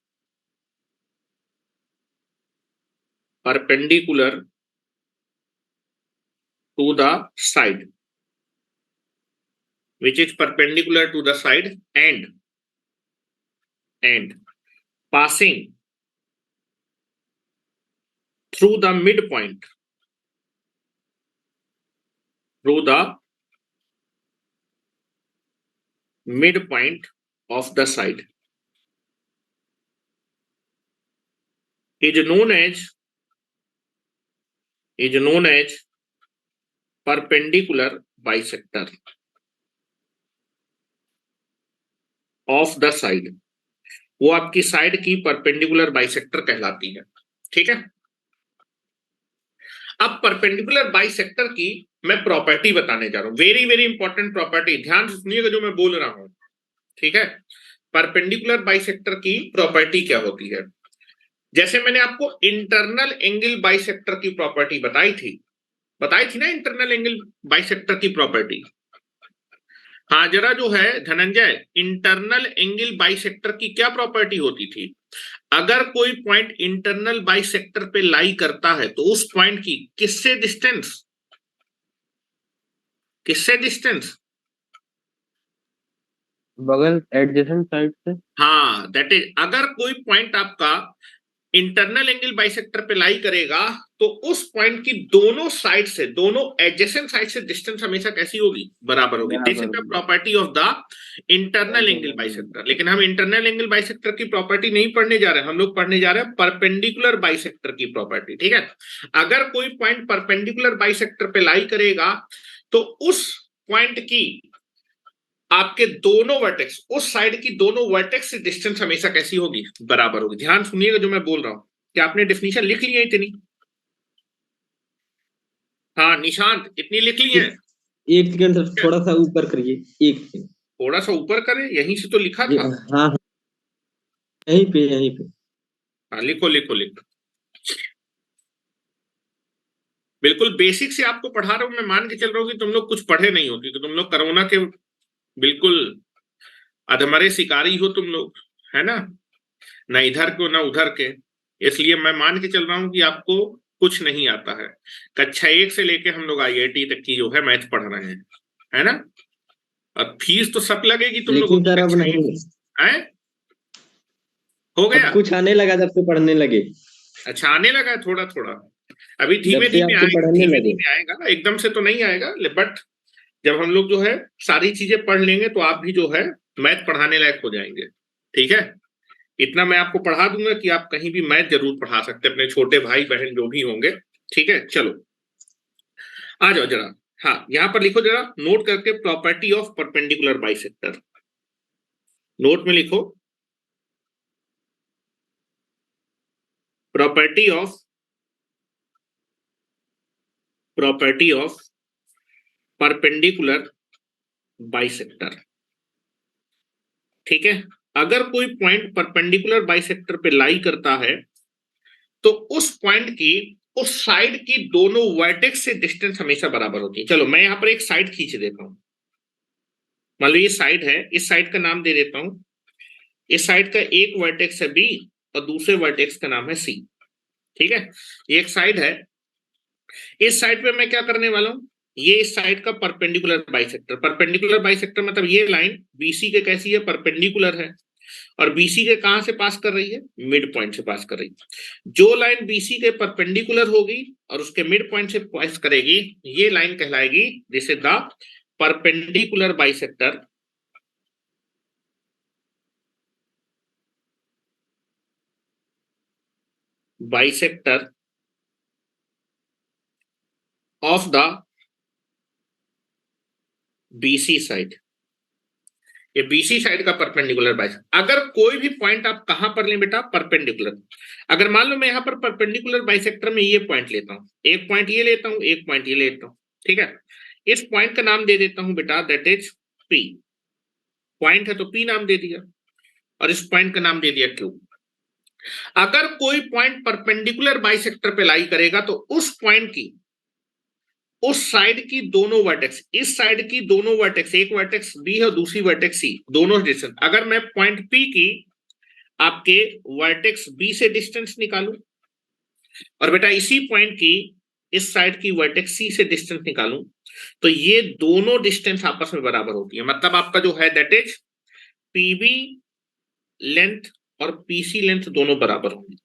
perpendicular to the side, which is perpendicular to the side and passing through the midpoint, through the midpoint of the side is known as perpendicular bisector of the side। वो आपकी side की perpendicular bisector कहलाती है, ठीक है। अब perpendicular bisector की मैं प्रॉपर्टी बताने जा रहा हूं, वेरी वेरी इंपॉर्टेंट प्रॉपर्टी, ध्यान से सुनिएगा जो मैं बोल रहा हूं, ठीक है। परपेंडिकुलर बाइसेक्टर की प्रॉपर्टी क्या होती है, जैसे मैंने आपको इंटरनल एंगल बाइसेक्टर की प्रॉपर्टी बताई थी ना, इंटरनल एंगल बाइसेक्टर की प्रॉपर्टी। हाँ जरा जो है धनंजय, इंटरनल एंगल बाइसेक्टर की क्या प्रॉपर्टी होती थी, अगर कोई पॉइंट इंटरनल बाइसेक्टर पे लाई करता है तो उस पॉइंट की किससे डिस्टेंस, बगल एडजेसेंट साइड से। हाँ दैट इज, अगर कोई पॉइंट आपका इंटरनल एंगल बाइसेक्टर पे लाई करेगा तो उस पॉइंट की दोनों साइड से, दोनों एडजेसेंट साइड से डिस्टेंस हमेशा कैसी होगी, बराबर होगी। This is the property of the internal angle bisector. लेकिन हम इंटरनल एंगल बाइसेक्टर की प्रॉपर्टी नहीं पढ़ने जा रहे हैं, हम लोग पढ़ने जा रहे हैं परपेंडिकुलर बाइसेक्टर की प्रॉपर्टी, ठीक है। अगर कोई पॉइंट परपेंडिकुलर बाइसेक्टर पे लाई करेगा तो उस पॉइंट की आपके दोनों वर्टेक्स, उस साइड की दोनों वर्टेक्स से डिस्टेंस हमेशा कैसी होगी, बराबर होगी। ध्यान सुनिएगा जो मैं बोल रहा हूं, क्या आपने डेफिनेशन लिख ली है इतनी? हाँ निशांत, इतनी लिख ली है? एक सेकंड सर, थोड़ा सा ऊपर करिए, एक सेकंड। थोड़ा सा ऊपर करें, यहीं से तो लिखा था। हाँ यहीं पे हाँ लिखो लिखो लिखो, बिल्कुल बेसिक से आपको पढ़ा रहा हूं। मैं मान के चल रहा हूँ कि तुम लोग कुछ पढ़े नहीं हो, क्योंकि तुम लोग कोरोना के बिल्कुल अधमरे शिकारी हो तुम लोग, है ना, ना इधर को ना उधर के। इसलिए मैं मान के चल रहा हूं कि आपको कुछ नहीं आता है। कक्षा 1 से लेके हम लोग IIT तक की जो है मैथ पढ़ रहे हैं, है ना। और फीस तो सब लगेगी तुम लोगों लेकिन की सर अब कक्षा 1 नहीं, की, है हो अब गया। कुछ आने लगा जब से पढ़ने लगे। अच्छा आने लगा है थोड़ा थोड़ा, अभी जब धीमे से धीमे आपसे आएगा, पढ़ने धीमे लगे। धीमे आएगा, एकदम से तो नहीं आएगा। बट जब हम लोग जो है सारी चीजें पढ़ लेंगे तो आप भी जो है मैथ पढ़ाने लायक हो जाएंगे, ठीक है। इतना मैं आपको पढ़ा दूंगा कि आप कहीं भी मैथ जरूर पढ़ा सकते हैं अपने छोटे भाई बहन जो भी होंगे, ठीक है। चलो आ जाओ जरा, हाँ यहां पर लिखो जरा नोट करके, property of perpendicular bisector, note में लिखो प्रॉपर्टी ऑफ परपेंडिकुलर बाइसेक्टर, ठीक है। अगर कोई पॉइंट परपेंडिकुलर बाइसेक्टर पे लाई करता है तो उस पॉइंट की, उस साइड की दोनों वर्टेक्स से डिस्टेंस हमेशा बराबर होती है। चलो मैं यहां पर एक साइड खींच देता हूं, मान लो ये साइड है, इस साइड का नाम दे देता हूं, इस साइड का एक वर्टेक्स है बी और दूसरे वर्टेक्स का नाम है सी, ठीक है। ये एक साइड है, इस साइड पे मैं क्या करने वाला हूं, ये इस साइड का परपेंडिकुलर बाइसेक्टर मतलब ये लाइन बीसी के कैसी है, परपेंडिकुलर है, और बीसी के कहां से पास कर रही है, मिड पॉइंट से पास कर रही है। जो लाइन बीसी के परपेंडिकुलर होगी और उसके मिड पॉइंट से पास करेगी, ये लाइन कहलाएगी this is the perpendicular bisector of the BC side. ये बीसी साइड का परपेंडिकुलर बाइसेक्टर। अगर कोई भी पॉइंट आप कहां पर लें बेटा, परपेंडिकुलर। अगर मान लो मैं यहां पर परपेंडिकुलर बाइसेक्टर में ये पॉइंट लेता हूं, एक पॉइंट ये लेता हूं, एक पॉइंट ये लेता हूं, ठीक है। इस पॉइंट का नाम दे देता हूं बेटा, दैट इज पी। पॉइंट है तो पी नाम दे दिया, और इस पॉइंट का नाम दे दिया क्यू। अगर कोई पॉइंट परपेंडिकुलर बाइसेक्टर पे लाई करेगा तो उस पॉइंट की, उस साइड की दोनों वर्टेक्स, इस साइड की दोनों वर्टेक्स, एक वर्टेक्स बी है और दूसरी वर्टेक्स सी, दोनों डिस्टेंस, अगर मैं पॉइंट पी की आपके वर्टेक्स बी से डिस्टेंस निकालूं, और बेटा इसी पॉइंट की इस साइड की वर्टेक्स सी से डिस्टेंस निकालूं, तो ये दोनों डिस्टेंस आपस में बराबर होती है। मतलब आपका जो है दैट इज पीबी लेंथ और पीसी लेंथ दोनों बराबर होंगी।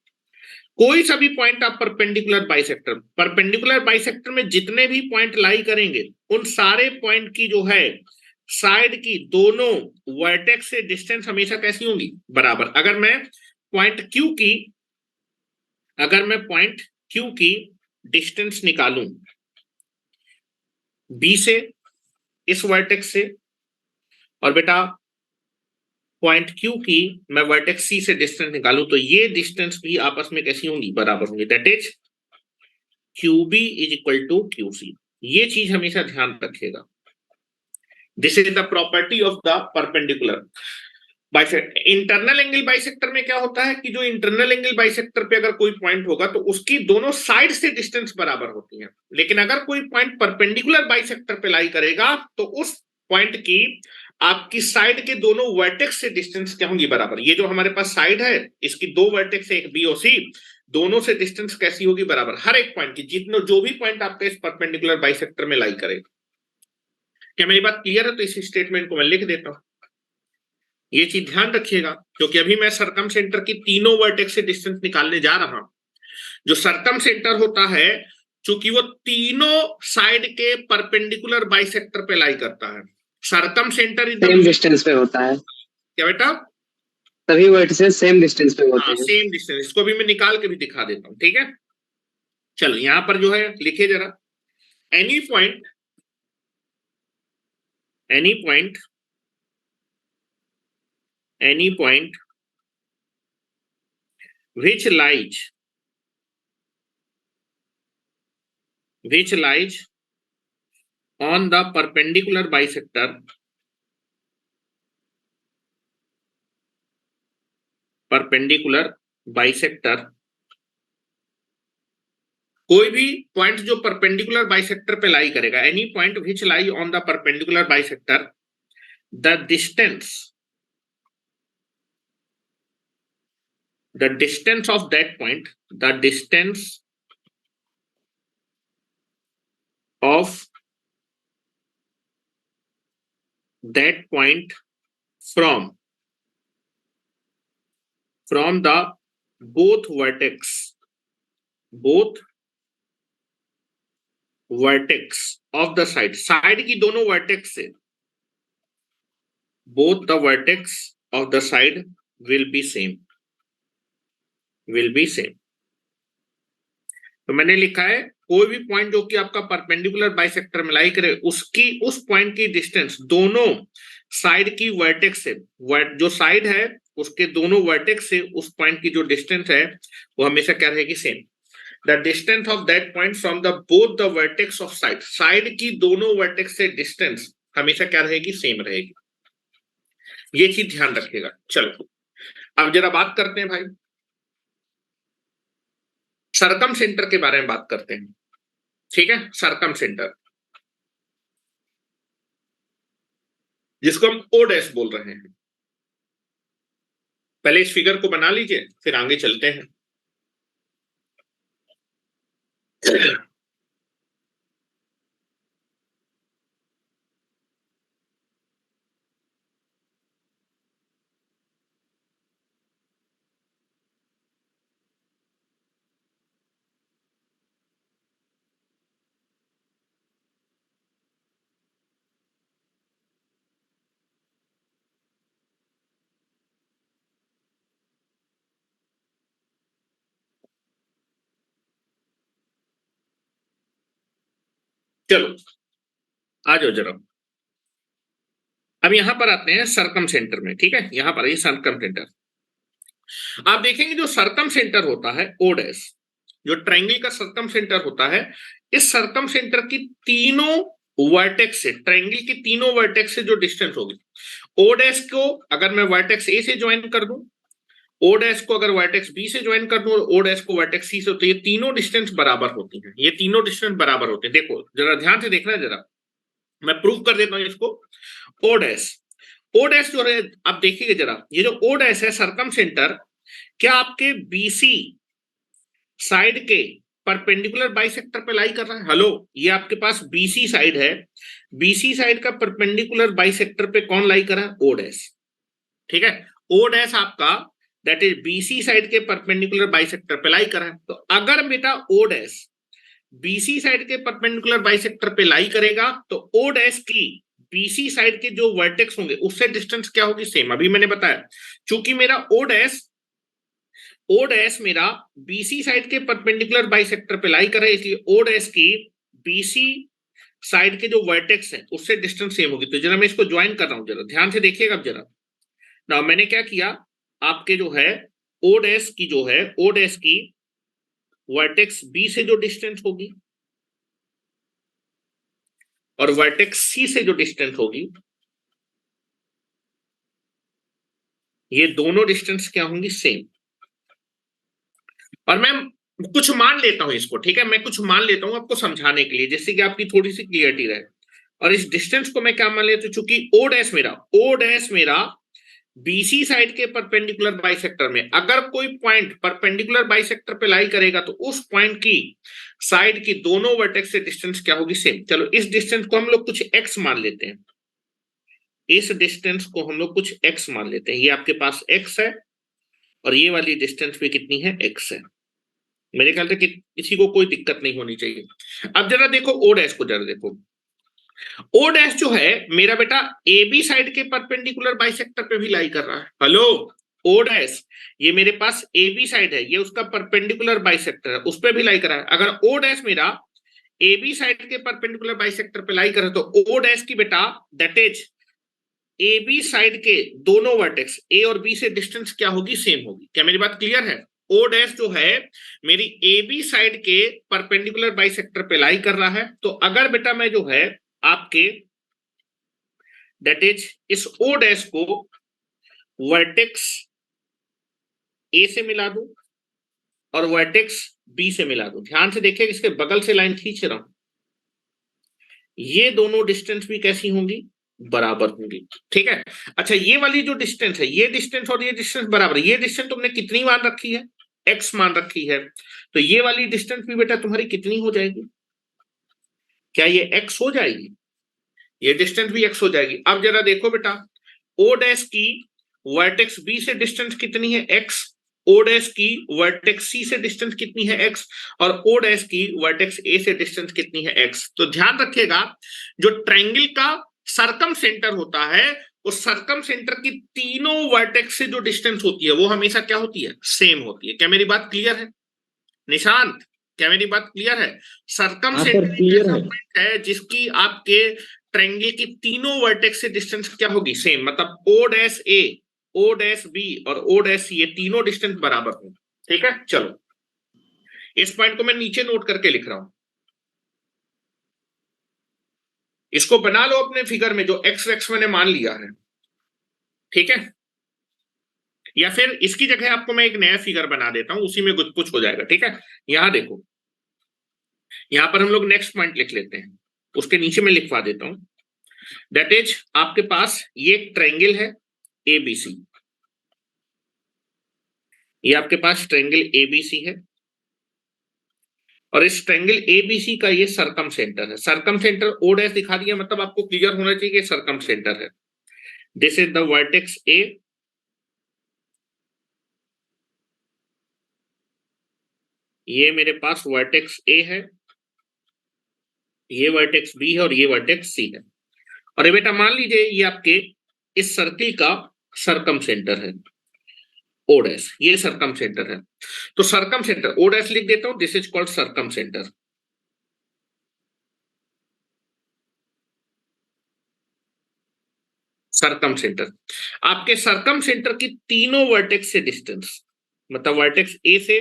कोई सा भी पॉइंट आप परपेंडिकुलर बाइसेक्टर में जितने भी पॉइंट लाई करेंगे, उन सारे पॉइंट की जो है साइड की दोनों वर्टेक्स से डिस्टेंस हमेशा कैसी होंगी, बराबर। अगर मैं पॉइंट क्यू की डिस्टेंस निकालूं बी से, इस वर्टेक्स से, और बेटा पॉइंट क्यू की मैं वर्टेक्स सी से डिस्टेंस निकालूं, तो ये डिस्टेंस भी आपस में कैसी होंगी, बराबर होंगी। That is QB is equal to QC। ये चीज हमेशा ध्यान रखिएगा। This is the property of the perpendicular bisector. Internal angle bisector में क्या होता है कि जो इंटरनल एंगल बाइसेक्टर पे अगर कोई पॉइंट होगा तो उसकी दोनों साइड से डिस्टेंस बराबर होती है। लेकिन अगर कोई पॉइंट परपेंडिकुलर बाइसेक्टर पे लाई करेगा तो उस पॉइंट की आपकी साइड के दोनों वर्टेक्स से डिस्टेंस क्या होंगी, बराबर। ये जो हमारे पास साइड है, इसकी दो वर्टेक्स है, एक बी और सी, दोनों से डिस्टेंस कैसी होगी, बराबर। हर एक पॉइंट की, जितने जो भी पॉइंट आपके इस परपेंडिकुलर बाइसेक्टर में लाई करे। क्या मेरी बात क्लियर है? तो इस स्टेटमेंट को मैं लिख देता हूं। ये चीज ध्यान रखिएगा, क्योंकि अभी मैं सरकम सेंटर की तीनों वर्टेक्स से डिस्टेंस निकालने जा रहा हूं। जो सरकम सेंटर होता है, चूंकि वो तीनों साइड के परपेंडिकुलर बाइसेक्टर पे लाई करता है, circumcentre is the, same distance पे होता है, क्या बेटा? सभी वर्टिसेस सेम डिस्टेंस पे होते हाँ, हैं। Same distance. इसको भी मैं निकाल के भी दिखा देता हूं, ठीक है। चलो यहां पर जो है लिखिए जरा, any point, any point, any point which lies, which lies on the perpendicular bisector, perpendicular bisector, कोई भी पॉइंट जो परपेंडिकुलर बाइसेक्टर पे लाई करेगा, any point which lie on the perpendicular bisector, the distance, the distance of that point, the distance of that point from the both vertex, both vertex of the side, side की दोनों vertex से, both the vertex of the side will be same, will be same। तो मैंने लिखा है कोई भी point जो कि आपका परपेंडिकुलर बाइसेक्टर में लाई करे, उसकी, उस पॉइंट की डिस्टेंस दोनों साइड की वर्टेक्स से, जो साइड है उसके दोनों वर्टेक्स से उस पॉइंट की जो डिस्टेंस है वो हमेशा क्या रहेगी, same. The distance of that point from the both the vertex of side, side की दोनों वर्टेक्स से डिस्टेंस हमेशा क्या रहेगी, सेम रहेगी। ये चीज ध्यान रखिएगा। चलो अब जरा बात करते हैं भाई, सरकम सेंटर के बारे में बात करते हैं, ठीक है। सरकम सेंटर, जिसको हम ओ डैश बोल रहे हैं। पहले इस फिगर को बना लीजिए, फिर आगे चलते हैं। चलो आ जाओ जरा। अब यहां पर आते हैं सरकम सेंटर में, ठीक है, यहां पर ये सरकम सेंटर। आप देखेंगे जो सरकम सेंटर होता है ओ डैश, जो ट्रायंगल का सरकम सेंटर होता है, इस सरकम सेंटर की तीनों वर्टेक्स से, ट्रायंगल की तीनों वर्टेक्स से जो डिस्टेंस होगी, ओ डैश को अगर मैं वर्टेक्स ए से ज्वाइन कर दूं, ओ डैश को अगर वर्टेक्स बी से ज्वाइन कर दूं, और ओ डैश को वर्टेक्स सी से, तो ये तीनों डिस्टेंस बराबर होती हैं, ये तीनों डिस्टेंस बराबर होते हैं। देखो जरा ध्यान से देखना, जरा मैं प्रूव कर देता हूं इसको। ओ डैश, ओ डैश जो है, आप देखिए जरा, ये जो ओ डैश है सरकम सेंटर, क्या आपके बीसी साइड के परपेंडिकुलर बाइसेक्टर पे लाई कर रहा है? हेलो, ये आपके पास बीसी साइड है, बीसी साइड का परपेंडिकुलर बाइसेक्टर पे कौन लाई कर रहा है? ओ डैश, ठीक है, ओ डैश आपका दैट इज बीसी साइड के परपेंडिकुलर बाइसेक्टर पे लाई कर रहा है। तो अगर बेटा ओ डैश बीसी साइड के परपेंडिकुलर बाइसेक्टर पे लाई करेगा, तो ओ डैश की बीसी साइड के जो वर्टेक्स होंगे उससे डिस्टेंस क्या होगी? सेम। अभी मैंने बताया, चूंकि मेरा ओ डैश मेरा बीसी साइड के परपेंडिकुलर बाइसेक्टर पे लाई कर रहा है, इसलिए ओ डैश की बीसी साइड के जो वर्टेक्स है उससे डिस्टेंस सेम होगी। तो जरा मैं इसको ज्वाइन कर रहा हूं, जरा ध्यान से देखिएगा। अब जरा ना मैंने क्या किया, आपके जो है ओ डैश की जो है, ओ डैश की वर्टेक्स बी से जो डिस्टेंस होगी और वर्टेक्स सी से जो डिस्टेंस होगी, ये दोनों डिस्टेंस क्या होंगी? सेम। और मैं कुछ मान लेता हूं इसको, ठीक है, मैं कुछ मान लेता हूं आपको समझाने के लिए, जिससे कि आपकी थोड़ी सी क्लियरिटी रहे। और इस डिस्टेंस को मैं क्या मान लेता हूं, चूंकि ओ डैश मेरा बीसी साइड के परपेंडिकुलर बाइसेक्टर में अगर कोई पॉइंट परपेंडिकुलर बाइसेक्टर पे लाई करेगा, तो उस पॉइंट की साइड की दोनों वर्टेक्स से डिस्टेंस क्या होगी? सेम। चलो इस डिस्टेंस को हम लोग कुछ एक्स मान लेते हैं, इस डिस्टेंस को हम लोग कुछ एक्स मान लेते हैं। ये आपके पास एक्स है और ये वाली डिस्टेंस भी कितनी है? एक्स है। मेरे ख्याल से कि किसी को कोई दिक्कत नहीं होनी चाहिए। अब जरा देखो ओ डैश को, जरा देखो ओ डैश जो है मेरा बेटा ए बी साइड के परपेंडिकुलर बाइसेक्टर पे भी लाई कर रहा है। हेलो, ओ डैश ये मेरे पास ए बी साइड है, ये उसका परपेंडिकुलर बाइसेक्टर है, उस पे भी लाई कर रहा है। अगर ओ डैश मेरा ए बी साइड के परपेंडिकुलर बाइसेक्टर पे लाई करे, तो ओ डैश की बेटा that is A B side के दोनों वर्टेक्स ए और बी से डिस्टेंस क्या होगी? सेम होगी। क्या मेरी बात क्लियर है? ओ डैश जो है मेरी ए बी साइड के परपेंडिकुलर बाइसेक्टर पे लाई कर रहा है। तो अगर बेटा मैं जो है आपके दैट इज इस ओ डैश को वर्टेक्स ए से मिला दूं और वर्टेक्स बी से मिला दूं, ध्यान से देखिए, इसके बगल से लाइन खींच रहा हूं, ये दोनों डिस्टेंस भी कैसी होंगी? बराबर होंगी, ठीक है। अच्छा, ये वाली जो डिस्टेंस है, ये डिस्टेंस और ये डिस्टेंस बराबर, ये डिस्टेंस तुमने कितनी मान रखी है? एक्स मान रखी है। तो ये वाली डिस्टेंस भी बेटा तुम्हारी कितनी हो जाएगी? क्या ये एक्स हो जाएगी? ये डिस्टेंस भी एक्स हो जाएगी। अब जरा देखो बेटा, ओ डैश की वर्टेक्स बी से डिस्टेंस कितनी है? एक्स। ओ डैश की वर्टेक्स सी से डिस्टेंस कितनी है? एक्स। और ओ डैश की वर्टेक्स ए से डिस्टेंस कितनी है? एक्स। तो ध्यान रखिएगा, जो ट्रायंगल का सरकम सेंटर होता है, उस सरकम सेंटर की तीनों वर्टेक्स से जो डिस्टेंस होती है वो हमेशा क्या होती है? सेम होती है। क्या मेरी बात क्लियर है निशांत? क्या मेरी बात क्लियर है? सरकम सेंटर क्लियर है। है जिसकी आपके ट्रायंगल की तीनों वर्टेक्स से डिस्टेंस क्या होगी? सेम। मतलब ओ dash A, O dash B और ओ डैश सी, ये तीनों डिस्टेंस बराबर होंगे, ठीक है। चलो इस पॉइंट को मैं नीचे नोट करके लिख रहा हूं, इसको बना लो अपने फिगर में, जो एक्स एक्स मैंने मान लिया है, ठीक है। या फिर इसकी जगह आपको मैं एक नया फिगर बना देता हूं, उसी में कुछ कुछ हो जाएगा, ठीक है। यहां देखो, यहां पर हम लोग नेक्स्ट पॉइंट लिख लेते हैं, उसके नीचे मैं लिखवा देता हूं, दैट इज आपके पास ये एक ट्रायंगल है एबीसी, ये आपके पास ट्रायंगल एबीसी है, और इस ट्रायंगल एबीसी का ये सरकम सेंटर है। सरकम सेंटर ओ डैश दिखा दिया, मतलब आपको क्लियर होना चाहिए कि सरकम सेंटर है। दिस इज द वर्टेक्स ए, ये मेरे पास वर्टेक्स ए है, ये वर्टेक्स बी है और ये वर्टेक्स सी है। और ये बेटा मान लीजिए ये आपके इस सर्किल का सरकम सेंटर है ओ डैश, ये सरकम सेंटर है। तो सरकम सेंटर ओ डैश लिख देता हूं, this is called circumcentre. Circumcentre, आपके सरकम सेंटर की तीनों वर्टेक्स से डिस्टेंस, मतलब वर्टेक्स ए से,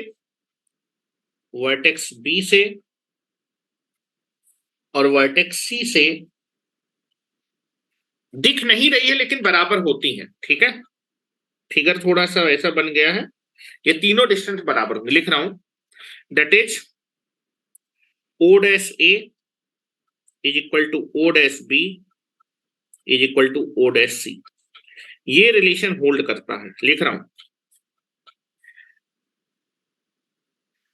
वर्टेक्स बी से और वर्टेक्स सी से दिख नहीं रही है लेकिन बराबर होती है, ठीक है। फिगर थोड़ा सा ऐसा बन गया है, ये तीनों डिस्टेंस बराबर होंगे, लिख रहा हूं, that is O dash A is equal to O dash B is equal to O dash C. ये रिलेशन होल्ड करता है, लिख रहा हूं,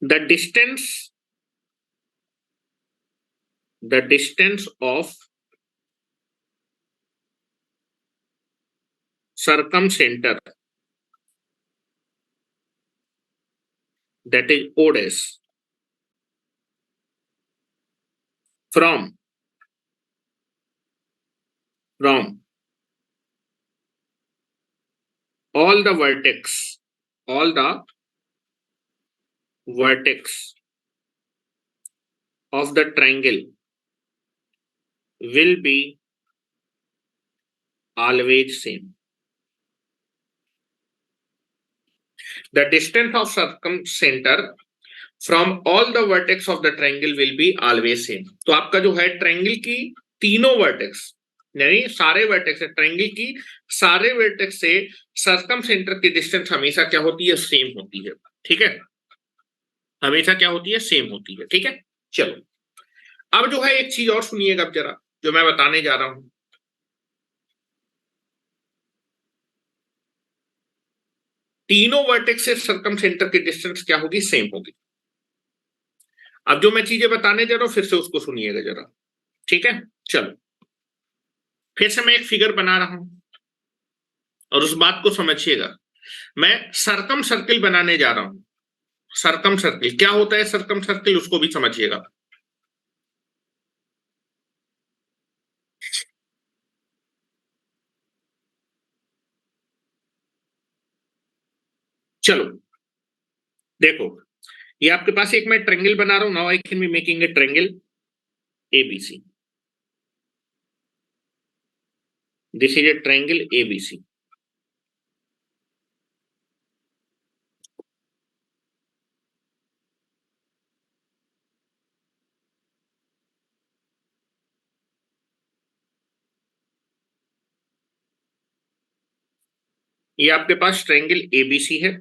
the distance of circumcenter, that is O dash, from all the vertex of the triangle will be always same. The distance of circumcenter from all the vertex of the triangle will be always same. तो आपका जो है triangle की तीनों vertex, यानी सारे vertex है triangle की, सारे वर्टेक्स से सर्कमसेंटर की डिस्टेंस हमेशा क्या होती है, सेम होती है, ठीक है, हमेशा क्या होती है, सेम होती है, ठीक है। चलो अब जो है एक चीज और सुनिएगा जरा, जो मैं बताने जा रहा हूं। तीनों वर्टेक्स से सर्कमसेंटर की डिस्टेंस क्या होगी, सेम होगी। अब जो मैं चीजें बताने जा रहा हूं फिर से उसको सुनिएगा जरा, ठीक है। चलो फिर से मैं एक फिगर बना रहा हूं और उस बात को समझिएगा। मैं सरकम सर्किल बनाने जा रहा हूं। सरकम सर्किल क्या होता है, सरकम सर्किल उसको भी समझिएगा। चलो देखो, ये आपके पास एक मैं ट्रायंगल बना रहा हूं। Now I can be making a triangle ABC. This is a triangle ABC. ये आपके पास ट्रायंगल एबीसी है।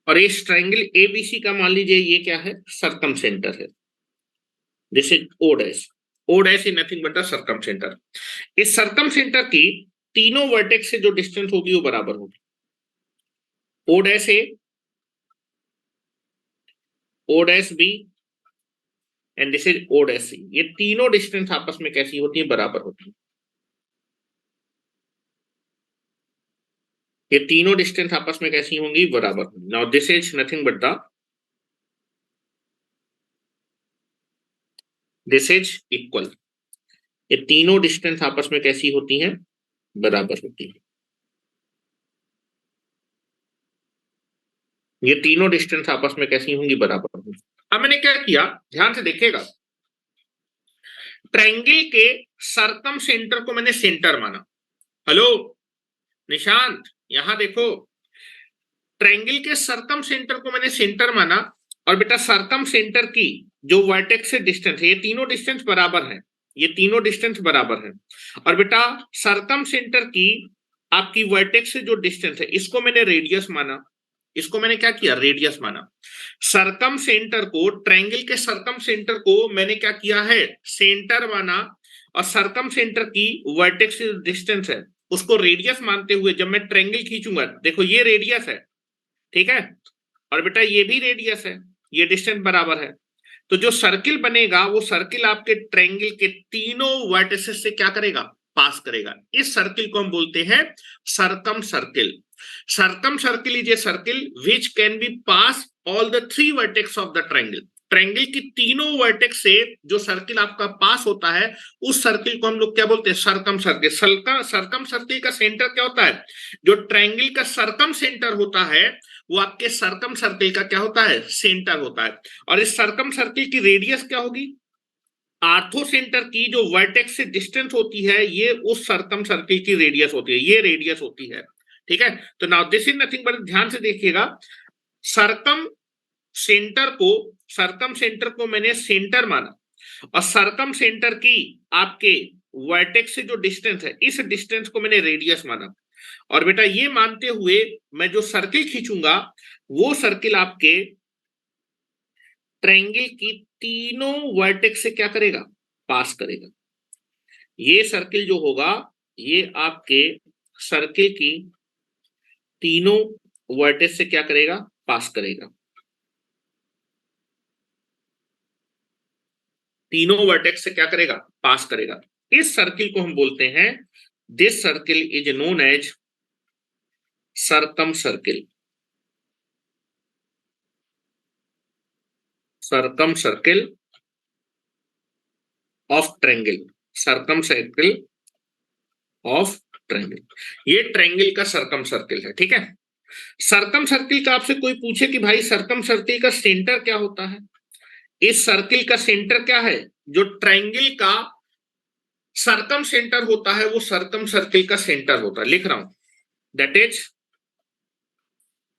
और इस ट्रायंगल एबीसी का मान लीजिए ये क्या है, सरकम सेंटर है। This is O dash. O dash is nothing but the circumcentre. इस सरकम सेंटर की तीनों वर्टेक्स से जो डिस्टेंस होगी वो बराबर होगी। O dash A, O dash B and this is O dash C. ये तीनों डिस्टेंस आपस में कैसी होती है, बराबर होती है। ये तीनों डिस्टेंस आपस में कैसी होंगी, बराबर होंगी। Now this is nothing but the, this is equal. ये तीनों डिस्टेंस आपस में कैसी होती हैं, बराबर होती है। ये तीनों डिस्टेंस आपस में कैसी होंगी, बराबर होंगी। अब मैंने क्या किया, ध्यान से देखिएगा, ट्रायंगल के सरकम सेंटर को मैंने सेंटर माना। हेलो निशांत, यहां देखो, ट्रायंगल के सरकम सेंटर को मैंने सेंटर माना। और बेटा सरकम सेंटर की जो वर्टेक्स से डिस्टेंस है, ये तीनों डिस्टेंस बराबर है, ये तीनों डिस्टेंस बराबर है। और बेटा सरकम सेंटर की आपकी वर्टेक्स से जो डिस्टेंस है, इसको मैंने रेडियस माना। इसको मैंने क्या किया, रेडियस माना। सरकम सेंटर को, ट्रायंगल के सरकम सेंटर को मैंने क्या किया है, सेंटर माना। और सरकम सेंटर की वर्टेक्स से डिस्टेंस है उसको रेडियस मानते हुए जब मैं ट्रायंगल खींचूंगा, देखो ये रेडियस है, ठीक है, और बेटा ये भी रेडियस है, ये डिस्टेंस बराबर है। तो जो सर्किल बनेगा वो सर्किल आपके ट्रायंगल के तीनों वर्टिसेस से क्या करेगा, पास करेगा। इस सर्किल को हम बोलते हैं circumcircle. Circumcircle is a circle which can be pass all the three vertex of the triangle. Triangle की तीनों वर्टेक्स से जो सर्किल आपका पास होता है उस सर्किल को हम लोग क्या बोलते हैं, सरकम सर्किल। सरकम सर्किल का सेंटर क्या होता है, जो ट्रायंगल का सरकम सेंटर होता है वो आपके सर्कम सर्किल का क्या होता है, सेंटर होता है। और इस सर्कम सर्किल की रेडियस क्या होगी, आर्थो सेंटर की जो वर्टेक्स से डिस्टेंस होती है, ये उस सर्कम सर्किल की रेडियस होती है, ये रेडियस होती है। ठीक है, तो now this is nothing but, ध्यान से देखिएगा, सर्कम सेंटर को सर्कम सेंटर को मैंने सेंटर माना, और सर्कम सेंटर की आपके वर्टेक्स से जो डिस्टेंस है, इस डिस्टेंस को मैंने रेडियस माना। और बेटा ये मानते हुए मैं जो सर्किल खींचूंगा, वो सर्किल आपके ट्रायंगल की तीनों वर्टेक्स से क्या करेगा, पास करेगा। ये सर्किल जो होगा, ये आपके सर्किल की तीनों वर्टेक्स से क्या करेगा, पास करेगा। तीनों वर्टेक्स से क्या करेगा, पास करेगा। इस सर्किल को हम बोलते हैं, this circle is known as circumcircle. Circumcircle of triangle, circumcircle of triangle, ये ट्रायंगल का सर्कम सर्किल है। ठीक है, सर्कम सर्किल का आपसे कोई पूछे कि भाई सर्कम सर्किल का सेंटर क्या होता है, इस सर्किल का सेंटर क्या है, जो ट्रायंगल का सर्कम सेंटर होता है, वो सर्कम सर्किल का सेंटर होता है। लिख रहा हूं, दैट इज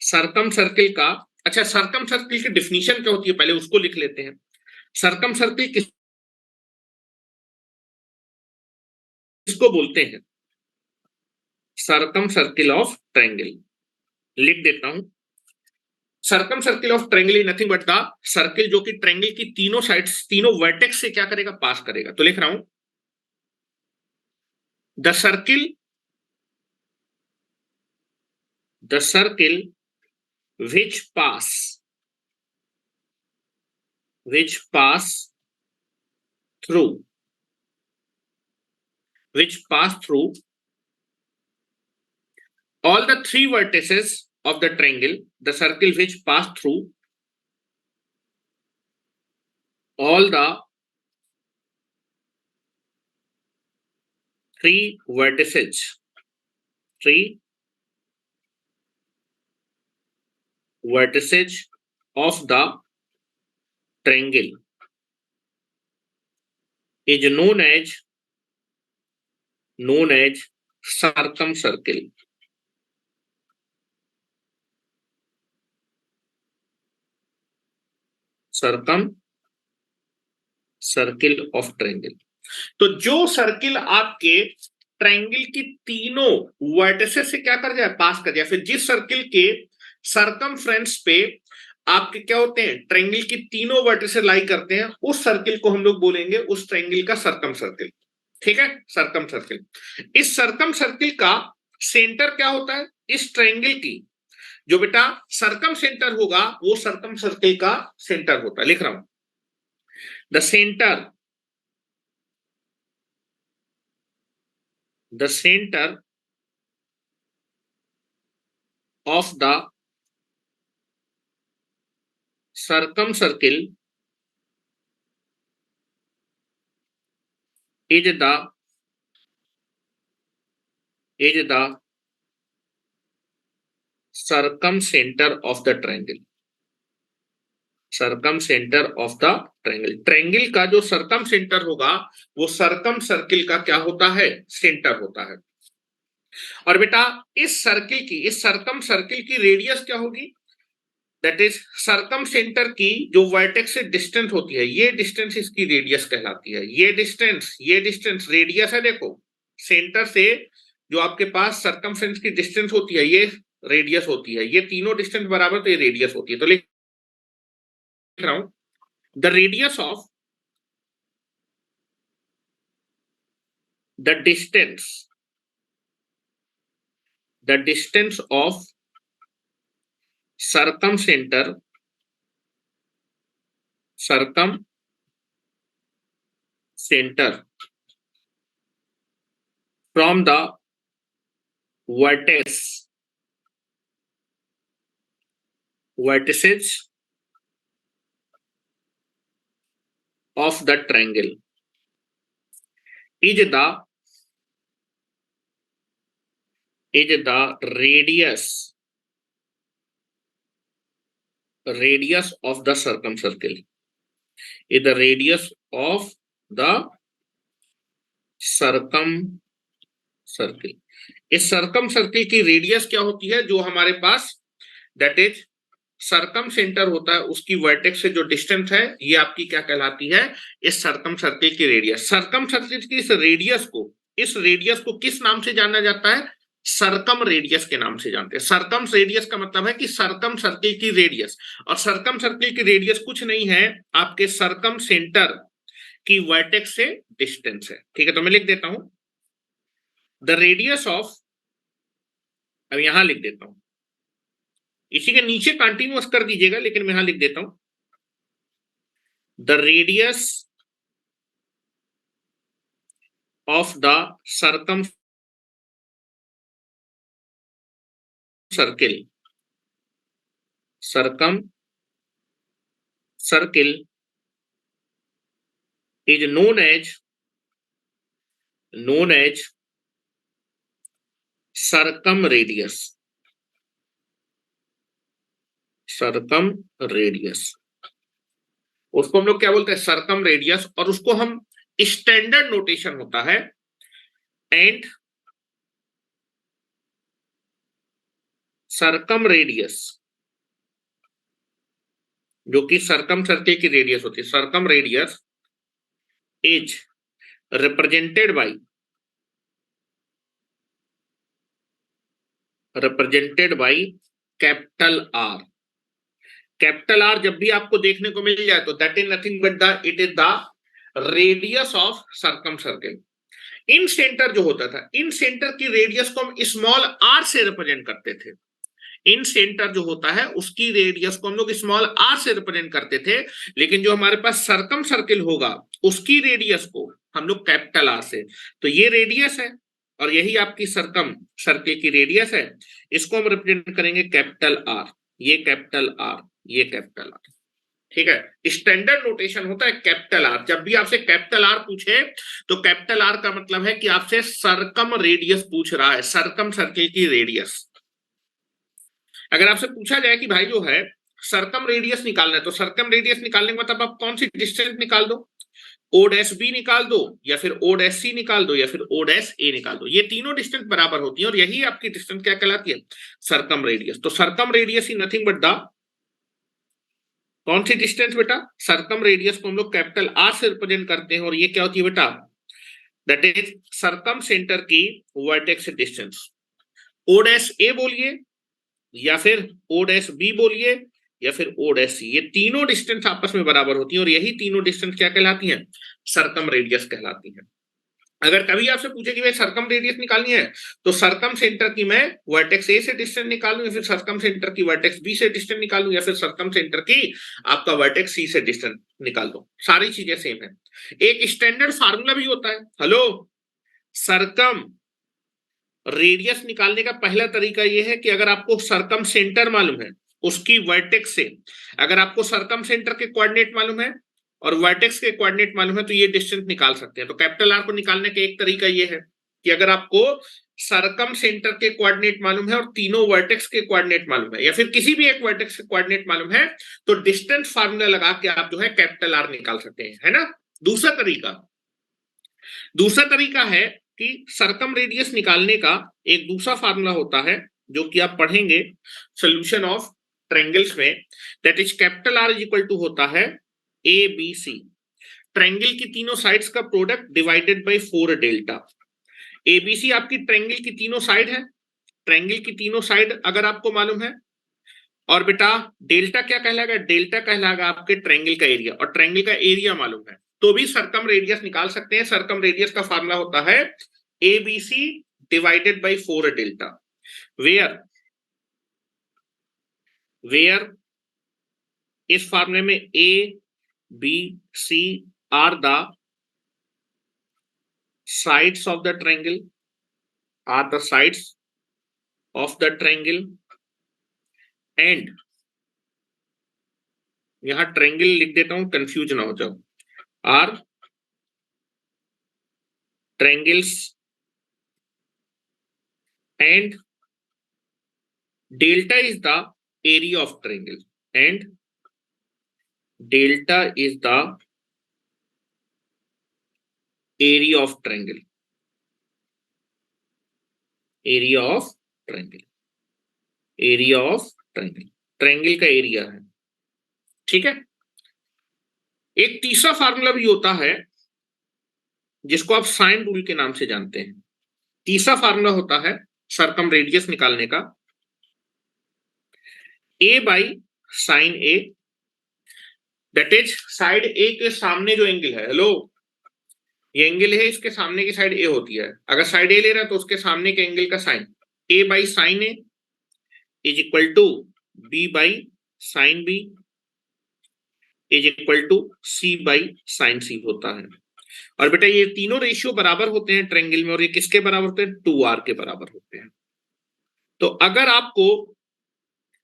सर्कम सर्किल का। अच्छा, सर्कम सर्किल की डिफिनीशन क्या होती है, पहले उसको लिख लेते हैं। सर्कम सर्किल किसको बोलते हैं, सर्कम सर्किल ऑफ ट्रायंगल। लिख देता हूं, circum circle of triangle is nothing but the circle जो कि ट्रायंगल की तीनों साइड्स, तीनों वर्टेक्स से क्या करेगा, पास करेगा। तो लिख रहा हूं, the circle which pass through all the three vertices of the triangle, the circle which pass through all the three vertices of the triangle is known as circumcircle. Circum circle of triangle. तो जो circle आपके triangle की तीनों vertices से क्या कर जाए, पास कर जाए, फिर जिस सर्किल के सर्कमफ्रेंस पे आपके क्या होते हैं, ट्रायंगल की तीनों वर्टिसेस लाई करते हैं, उस सर्किल को हम लोग बोलेंगे उस ट्रायंगल का सर्कम सर्किल। ठीक है, सर्कम सर्किल। इस सर्कम सर्किल का सेंटर क्या होता है, इस ट्रायंगल की जो बेटा सर्कम सेंटर होगा, वो सर्कम सर्किल का सेंटर होता है। लिख रहा हूं, the center of the circumcircle is the circumcenter of the triangle। Circum centre of the triangle, triangle का जो सर्कम सेंटर होगा, वो सर्कम सर्किल का क्या होता है, सेंटर होता है। और बेटा इस सर्कम सर्किल की रेडियस क्या होगी, दैट इज सर्कम सेंटर की जो वर्टेक्स से डिस्टेंस होती है, ये डिस्टेंस इसकी रेडियस कहलाती है। ये डिस्टेंस रेडियस है। देखो, सेंटर से जो आपके पास सर्कमफ्रेंस की डिस्टेंस होती है, ये रेडियस होती है। ये तीनों डिस्टेंस बराबर, तो ये रेडियस होती है। तो लिख रहा हूं, the radius of the distance of circumcenter from the vertices of the triangle is the radius radius of the circumcircle is the radius of the circumcircle. इस सर्कम सर्किल की रेडियस क्या होती है, जो हमारे पास दैट इज सर्कम सेंटर होता है उसकी वर्टेक्स से जो डिस्टेंस है, ये आपकी क्या कहलाती है, इस सर्कम सर्किल की रेडियस। सर्कम सर्किल की इस रेडियस को किस नाम से जाना जाता है, सर्कम रेडियस के नाम से जानते हैं। सर्कम रेडियस का मतलब है कि सर्कम सर्किल की रेडियस, और सर्कम सर्किल की रेडियस कुछ नहीं है, आपके सर्कम सेंटर की वर्टेक्स से डिस्टेंस है। ठीक है, तो मैं लिख देता हूं द रेडियस ऑफ, अब यहां लिख देता हूं, इसी के नीचे कंटिन्यूअस कर दीजिएगा, लेकिन मैं यहां लिख देता हूं the radius of the circum circle is known as circum radius उसको हम लोग क्या बोलते हैं, सर्कम रेडियस, और उसको हम स्टैंडर्ड नोटेशन होता है एंड सर्कम रेडियस, जो कि सर्कम सर्किल की रेडियस होती है। Circum radius is represented by capital R. Capital R जब भी आपको देखने को मिल जाए तो that is nothing but it is the radius of circum circle. In centre जो होता था, इन सेंटर की रेडियस को हम स्मॉल आर से रिप्रेजेंट करते थे। इन सेंटर जो होता है उसकी रेडियस को हम लोग स्मॉल आर से रिप्रेजेंट करते थे, लेकिन जो हमारे पास सर्कम सर्किल होगा उसकी रेडियस को हम लोग कैपिटल आर से, तो ये रेडियस है और यही आपकी सर्कम सर्किल की रेडियस है, इसको हम रिप्रेजेंट करेंगे कैपिटल आर, ये कैपिटल आर, ये कैपिटल आर। ठीक है, स्टैंडर्ड नोटेशन होता है कैपिटल आर। जब भी आपसे कैपिटल आर पूछे तो कैपिटल आर का मतलब है कि आपसे सर्कम रेडियस पूछ रहा है, सर्कम सर्किल की रेडियस। अगर आपसे पूछा जाए कि भाई जो है सर्कम रेडियस निकालना है, तो सर्कम रेडियस निकालने के मतलब आप कौन सी डिस्टेंस निकाल दो, ओ डैश बी निकाल दो, या फिर ओ डैश सी निकाल दो, या फिर ओ डैश ए निकाल दो। ये तीनों डिस्टेंस बराबर होती है और यही आपकी डिस्टेंस क्या कहलाती है, सर्कम रेडियस। तो circum radius is nothing but the, कौन सी डिस्टेंस बेटा, सर्कम रेडियस को हम लोग कैपिटल आर से रिप्रेजेंट करते हैं, और ये क्या होती है बेटा, दैट इज सर्कम सेंटर की वर्टेक्स डिस्टेंस। ओ डैश ए बोलिए, या फिर ओ डैश बी बोलिए, या फिर ओ डैश सी, ये तीनों डिस्टेंस आपस में बराबर होती है और यही तीनों डिस्टेंस क्या कहलाती हैं, सर्कम रेडियस कहलाती है। अगर कभी आपसे पूछे कि भाई सर्कम रेडियस निकालनी है, तो सर्कम सेंटर की मैं वर्टेक्स ए से डिस्टेंस निकालूं, या फिर सर्कम सेंटर की वर्टेक्स बी से डिस्टेंस निकालूं, या फिर सर्कम सेंटर की आपका वर्टेक्स सी से डिस्टेंस निकाल दो, सारी चीजें सेम है। एक स्टैंडर्ड फार्मूला भी होता है, हेलो, सर्कम रेडियस निकालने का पहला तरीका यह है कि अगर आपको सर्कम सेंटर मालूम है उसकी वर्टेक्स से, अगर आपको सर्कम सेंटर के कोऑर्डिनेट मालूम है और वर्टेक्स के कोऑर्डिनेट मालूम है, तो ये डिस्टेंस निकाल सकते हैं। तो कैपिटल आर को निकालने का एक तरीका ये है कि अगर आपको सर्कम सेंटर के कोऑर्डिनेट मालूम है और तीनों वर्टेक्स के कोऑर्डिनेट मालूम है, या फिर किसी भी एक वर्टेक्स के कोऑर्डिनेट मालूम है, तो डिस्टेंस फार्मूला लगा के आप जो है कैपिटल आर निकाल सकते हैं, है ना। दूसरा तरीका है कि सर्कम रेडियस निकालने का एक दूसरा फार्मूला होता है जो कि आप पढ़ेंगे सॉल्यूशन ऑफ ट्रायंगल्स में, that is capital R is equal to होता है ए बी सी, ट्रायंगल की तीनों साइड्स का product divided by 4 delta. ABC आपकी ट्रायंगल की तीनों साइड है, ट्रायंगल की तीनों साइड अगर आपको मालूम है, और बेटा डेल्टा क्या कहलाएगा, डेल्टा कहलाएगा आपके ट्रायंगल का एरिया, और ट्रायंगल का एरिया मालूम है तो भी सर्कम रेडियस निकाल सकते हैं। सर्कम रेडियस का फार्मूला होता है ABC divided by 4 delta, where इस फार्मूले में A B C are the sides of the triangle, are the sides of the triangle, and यहां ट्रायंगल लिख देता हूं कंफ्यूज ना हो जाओ, are triangles and delta is the area of triangle, and delta is the area of triangle, area of triangle, area of triangle, triangle का area है। ठीक है, एक तीसरा फार्मूला भी होता है जिसको आप साइन रूल के नाम से जानते हैं। तीसरा फार्मूला होता है सरकम रेडियस निकालने का, a by sine A, that is side a के सामने जो एंगल है, हेलो, ये एंगल है, इसके सामने की साइड ए होती है। अगर साइड ए ले रहा है तो उसके सामने के एंगल का sine, a by sine A is equal to b by sine B is equal to c by sine C होता है। और बेटा ये तीनों रेशियो बराबर होते हैं ट्रायंगल में, और ये किसके बराबर होते हैं? 2r के बराबर होते हैं। तो अगर आपको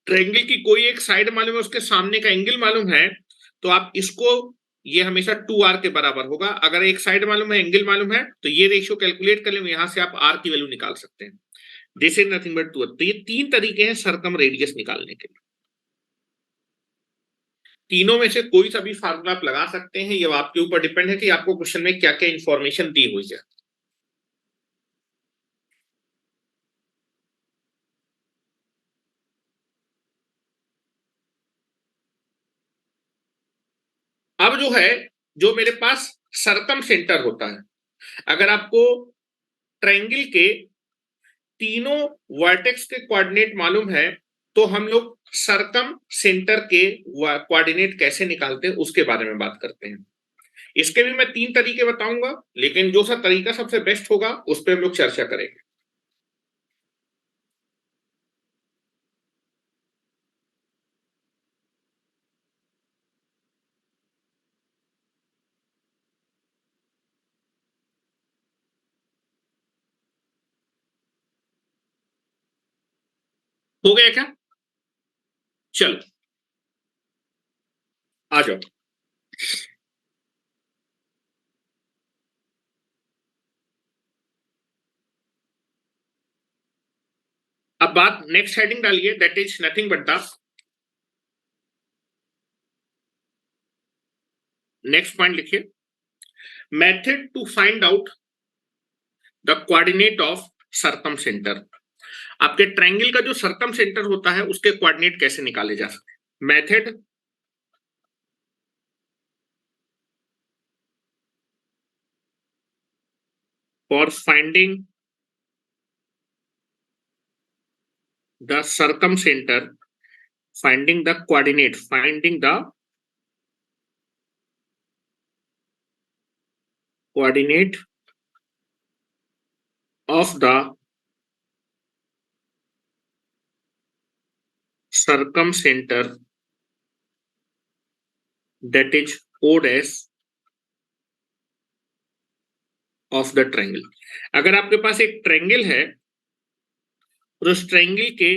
ट्रायंगल की कोई एक साइड मालूम है, उसके सामने का एंगल मालूम है, तो आप इसको, ये हमेशा 2r के बराबर होगा। अगर एक साइड मालूम है, एंगल मालूम है, तो ये रेशियो कैलकुलेट कर लेंगे, यहां से आप r की वैल्यू निकाल सकते हैं। This is nothing but 2। तो ये तीन तरीके हैं सरकम रेडियस निकालने के लिए। तीनों में से कोई सा भी फार्मूला आप लगा सकते हैं, ये आपके ऊपर डिपेंड है कि आपको क्वेश्चन में क्या क्या इंफॉर्मेशन दी हुई है। अब जो है, जो मेरे पास सरकम सेंटर होता है, अगर आपको ट्रायंगल के तीनों वर्टेक्स के कोऑर्डिनेट मालूम है, तो हम लोग सरकम सेंटर के कोऑर्डिनेट कैसे निकालते हैं उसके बारे में बात करते हैं। इसके भी मैं तीन तरीके बताऊंगा, लेकिन जो सा तरीका सबसे बेस्ट होगा उस पर हम लोग चर्चा करेंगे। हो गया क्या? चलो आ जाओ। अब बात नेक्स्ट हेडिंग डालिए, that is nothing but the, next point लिखिए, method to find out the coordinate of circumcentre. आपके ट्रायंगल का जो सरकम सेंटर होता है उसके कोऑर्डिनेट कैसे निकाले जा सकते हैं। Method for finding the circumcentre, finding the coordinate, finding the coordinate of the circumcenter, that is o dash of the triangle। अगर आपके पास एक ट्रायंगल है और उस ट्रायंगल के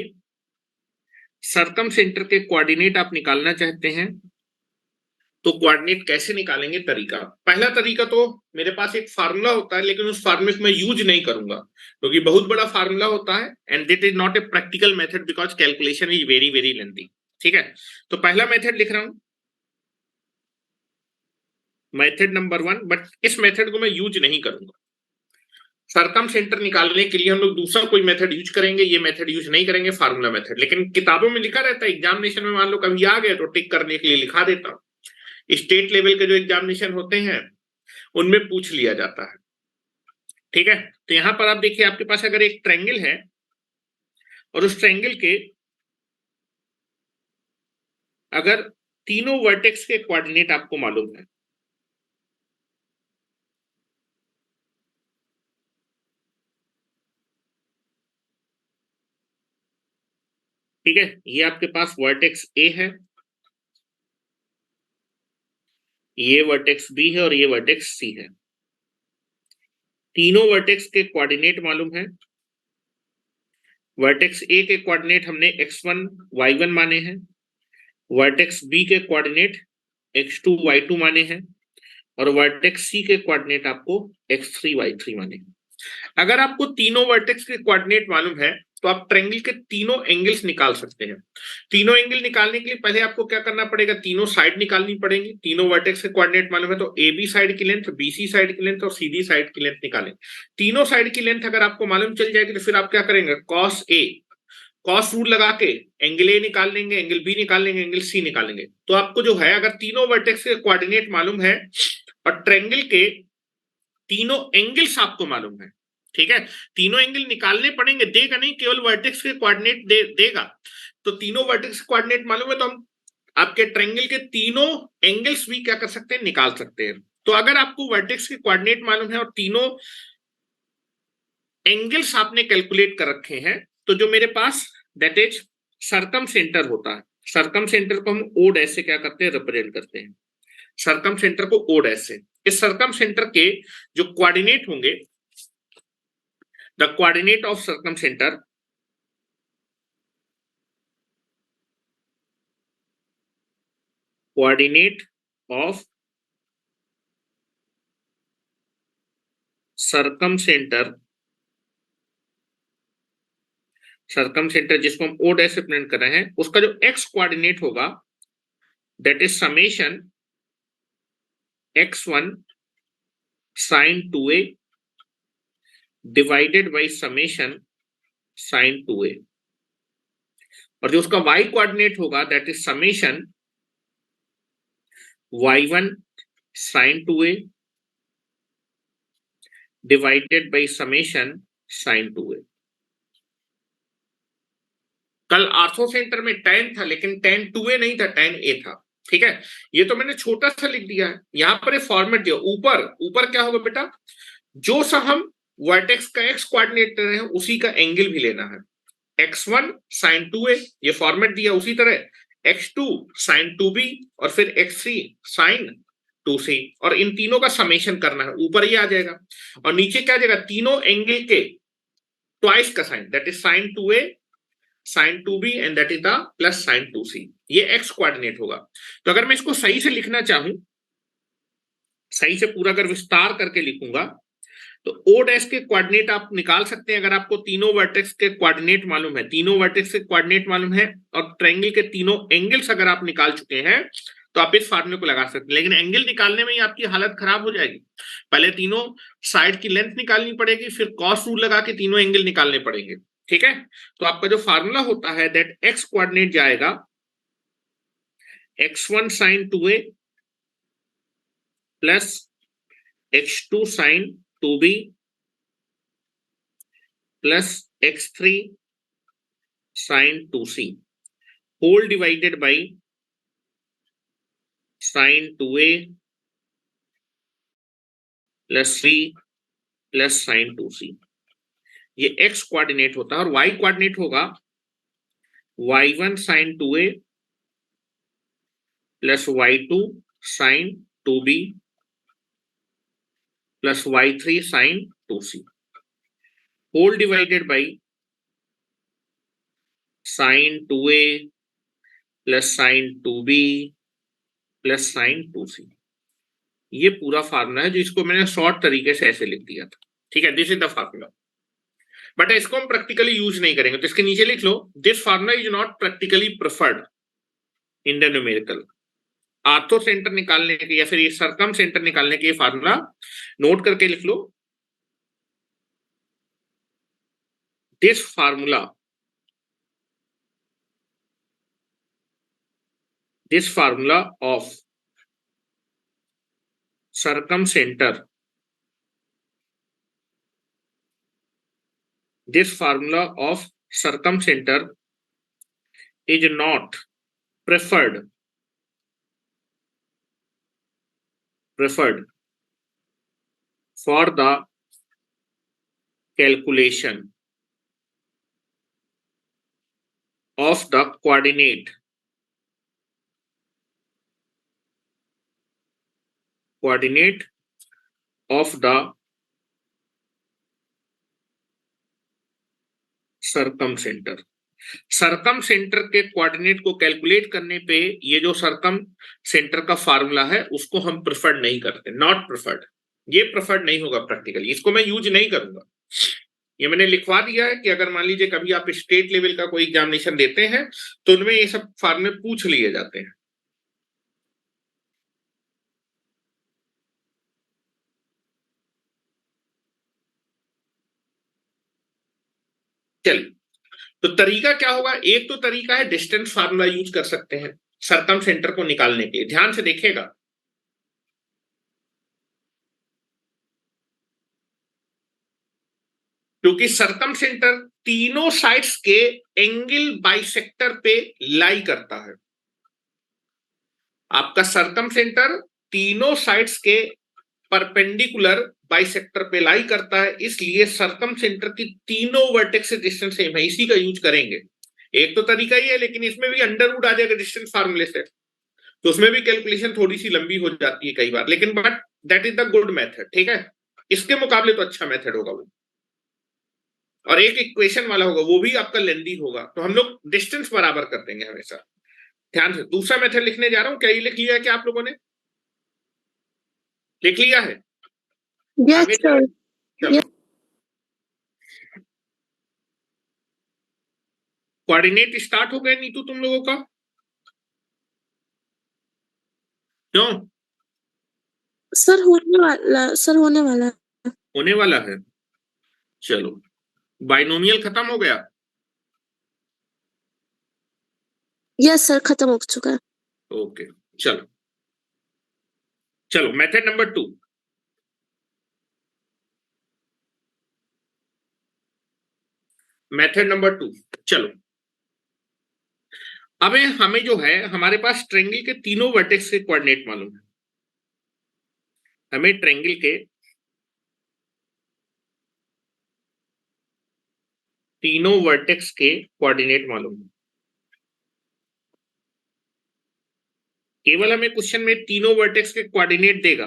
सरकम सेंटर के कोऑर्डिनेट आप निकालना चाहते हैं, तो कोऑर्डिनेट कैसे निकालेंगे? तरीका, पहला तरीका तो मेरे पास एक फार्मूला होता है, लेकिन उस फार्मूले को मैं यूज नहीं करूंगा क्योंकि बहुत बड़ा फार्मूला होता है and that is not a practical method because calculation is very very lengthy. ठीक है, तो पहला मेथड लिख रहा हूं, मेथड नंबर 1, बट इस मेथड को मैं यूज नहीं करूंगा। सरकम सेंटर निकालने के लिए हम लोग दूसरा कोई मेथड यूज करेंगे, ये मेथड यूज नहीं करेंगे, फार्मूला मेथड। लेकिन किताबों में लिखा रहता है, एग्जामिनेशन में मान लो कभी आ गए तो टिक करने के लिए लिखा देता हूं। स्टेट लेवल के जो एग्जामिनेशन होते हैं उनमें पूछ लिया जाता है। ठीक है, तो यहां पर आप देखिए, आपके पास अगर एक ट्रायंगल है और उस ट्रायंगल के अगर तीनों वर्टेक्स के कोऑर्डिनेट आपको मालूम है, ठीक है, ये आपके पास वर्टेक्स ए है, ये वर्टेक्स बी है और ये वर्टेक्स सी है। तीनों वर्टेक्स के कोऑर्डिनेट मालूम है। वर्टेक्स ए के कोऑर्डिनेट हमने x1 y1 माने हैं, वर्टेक्स बी के कोऑर्डिनेट x2 y2 माने हैं, और वर्टेक्स सी के कोऑर्डिनेट आपको x3 y3 माने हैं। अगर आपको तीनों वर्टेक्स के कोऑर्डिनेट मालूम है तो आप ट्रायंगल के तीनों एंगल्स निकाल सकते हैं। तीनों एंगल निकालने के लिए पहले आपको क्या करना पड़ेगा, तीनों साइड निकालनी पड़ेंगी। तीनों वर्टेक्स के कोऑर्डिनेट मालूम है तो AB साइड की लेंथ, BC साइड की लेंथ और CD साइड की लेंथ निकालें। तीनों साइड की लेंथ अगर आपको मालूम चल जाएगी तो फिर आप क्या करेंगे, कॉस रूल लगा के एंगल ए निकाल लेंगे, एंगल बी निकाल लेंगे, एंगल सी निकाल लेंगे। तो आपको जो है अगर तीनों वर्टेक्स के कोऑर्डिनेट मालूम है और ट्रायंगल के तीनों एंगल्स आपको मालूम है, ठीक है, तीनों एंगल निकालने पड़ेंगे, देगा नहीं, केवल वर्टेक्स के कोऑर्डिनेट देगा। तो तीनों वर्टेक्स के कोऑर्डिनेट मालूम है तो हम आपके ट्रायंगल के तीनों एंगल्स भी क्या कर सकते हैं, निकाल सकते हैं। तो अगर आपको वर्टेक्स के कोऑर्डिनेट मालूम है और तीनों एंगल्स आपने कैलकुलेट कर रखे हैं, तो जो मेरे पास दैट इज सरकम सेंटर होता है, सरकम सेंटर को हम ओ डैश से क्या करते हैं, रिप्रेजेंट करते हैं। सरकम सेंटर को ओ डैश से, इस सरकम सेंटर के जो कोऑर्डिनेट होंगे, the coordinate of circumcentre coordinate of circumcentre जिसको हम ओ डैश से रिप्रेजेंट कर रहे हैं, उसका जो एक्स कोऑर्डिनेट होगा that is summation x1 sin 2a divided by summation sin 2a, और जो उसका y कोऑर्डिनेट होगा that is summation y1 sin 2a divided by summation sin 2a। कल आर्थो सेंटर में tan था लेकिन tan 2a नहीं था, tan a था, ठीक है। ये तो मैंने छोटा सा लिख दिया है, यहां पर फॉर्मेट दिया। ऊपर क्या होगा बेटा, जो सा हम वर्टेक्स का एक्स कोऑर्डिनेट रहे हैं उसी का एंगल भी लेना है। x1 sin 2a ये फॉर्मेट दिया, उसी तरह x2 sin 2b और फिर x3 sin 2c, और इन तीनों का समेशन करना है, ऊपर ही आ जाएगा। और नीचे क्या आ जाएगा, तीनों एंगल के ट्वाइस का sine, that is sin 2a sin 2b and that is the plus sin 2c, ये एक्स कोऑर्डिनेट होगा। तो अगर मैं इसको सही से लिखना चाहूं, सही से पूरा अगर विस्तार करके लिखूंगा तो ओ डैश के कोऑर्डिनेट आप निकाल सकते हैं अगर आपको तीनों वर्टेक्स के कोऑर्डिनेट मालूम है, तीनों वर्टेक्स के कोऑर्डिनेट मालूम है और ट्रायंगल के तीनों एंगल्स अगर आप निकाल चुके हैं तो आप इस फार्मूले को लगा सकते हैं। लेकिन एंगल निकालने में ही आपकी हालत खराब हो जाएगी, पहले तीनों साइड की लेंथ निकालनी पड़ेगी, फिर कॉस रूल लगा के तीनों एंगल निकालने पड़ेंगे, ठीक है। तो आपका जो फार्मूला होता है दैट एक्स कोऑर्डिनेट जाएगा x1 sin 2a plus x2 sin 2b plus x3 sin 2c whole divided by sin 2a plus c plus sin 2c। ये x कोऑर्डिनेट होता है और y कोऑर्डिनेट होगा y1 sin 2a plus y2 sin 2b plus y3 sin 2c whole divided by sin 2a plus sin 2b plus sin 2c। ये पूरा formula है, जिसको मैंने शॉर्ट तरीके से ऐसे लिख दिया था, ठीक है। This is the formula, but इसको हम प्रैक्टिकली यूज नहीं करेंगे, तो इसके नीचे लिख लो this formula is not practically preferred in the numerical. Orthocentre निकालने के या फिर ये सरकम सेंटर निकालने के फार्मूला नोट करके लिख लो, this formula of circumcentre, this formula of circumcenter is not preferred for the calculation of the coordinate of the circumcentre के कोऑर्डिनेट को कैलकुलेट करने पे ये जो सरकम सेंटर का फार्मूला है उसको हम प्रेफर्ड नहीं करते, नॉट प्रेफर्ड, ये प्रेफर्ड नहीं होगा प्रैक्टिकली, इसको मैं यूज नहीं करूंगा। ये मैंने लिखवा दिया है कि अगर मान लीजिए कभी आप स्टेट लेवल का कोई एग्जामिनेशन देते हैं तो उनमें ये सब फॉर्मूले पूछ लिए जाते हैं। चलिए, तो तरीका क्या होगा? एक तो तरीका है डिस्टेंस फार्मूला यूज कर सकते हैं सरकम सेंटर को निकालने के लिए। ध्यान से देखिएगा, क्योंकि सरकम सेंटर तीनों साइड्स के एंगल बाइसेक्टर पे लाई करता है। आपका सरकम सेंटर तीनों साइड्स के परपेंडिकुलर बाइसेक्टर पे लाई करता है, इसलिए सरकम सेंटर की तीनों वर्टेक्स से डिस्टेंस सेम है, इसी का यूज करेंगे। एक तो तरीका ही है, लेकिन इसमें भी अंडर रूट आ जाएगा डिस्टेंस फार्मूले से, तो उसमें भी कैलकुलेशन थोड़ी सी लंबी हो जाती है कई बार, लेकिन but that is the good method. ठीक है, इसके मुकाबले तो अच्छा मेथड होगा वो, और एक इक्वेशन वाला होगा, वो भी आपका लेंदी होगा। तो हम लोग डिस्टेंस बराबर कर देंगे हमेशा। ध्यान से, दूसरा मेथड लिखने जा रहा हूं। क्या ये लिख लिया है क्या आप लोगों ने? लिख लिया है? आगे चलो, कोऑर्डिनेट स्टार्ट हो गए नीतू तुम लोगों का? क्यों? सर होने वाला होने वाला है। चलो, बाइनोमियल खत्म हो गया? यस सर, खत्म हो चुका है। ओके, चलो चलो, मेथड नंबर 2। मेथड नंबर 2, चलो। अब हमें जो है, हमारे पास ट्रायंगल के तीनों वर्टेक्स के कोऑर्डिनेट मालूम है। हमें ट्रायंगल के तीनों वर्टेक्स के कोऑर्डिनेट मालूम है। केवल हमें क्वेश्चन में तीनों वर्टेक्स के कोऑर्डिनेट देगा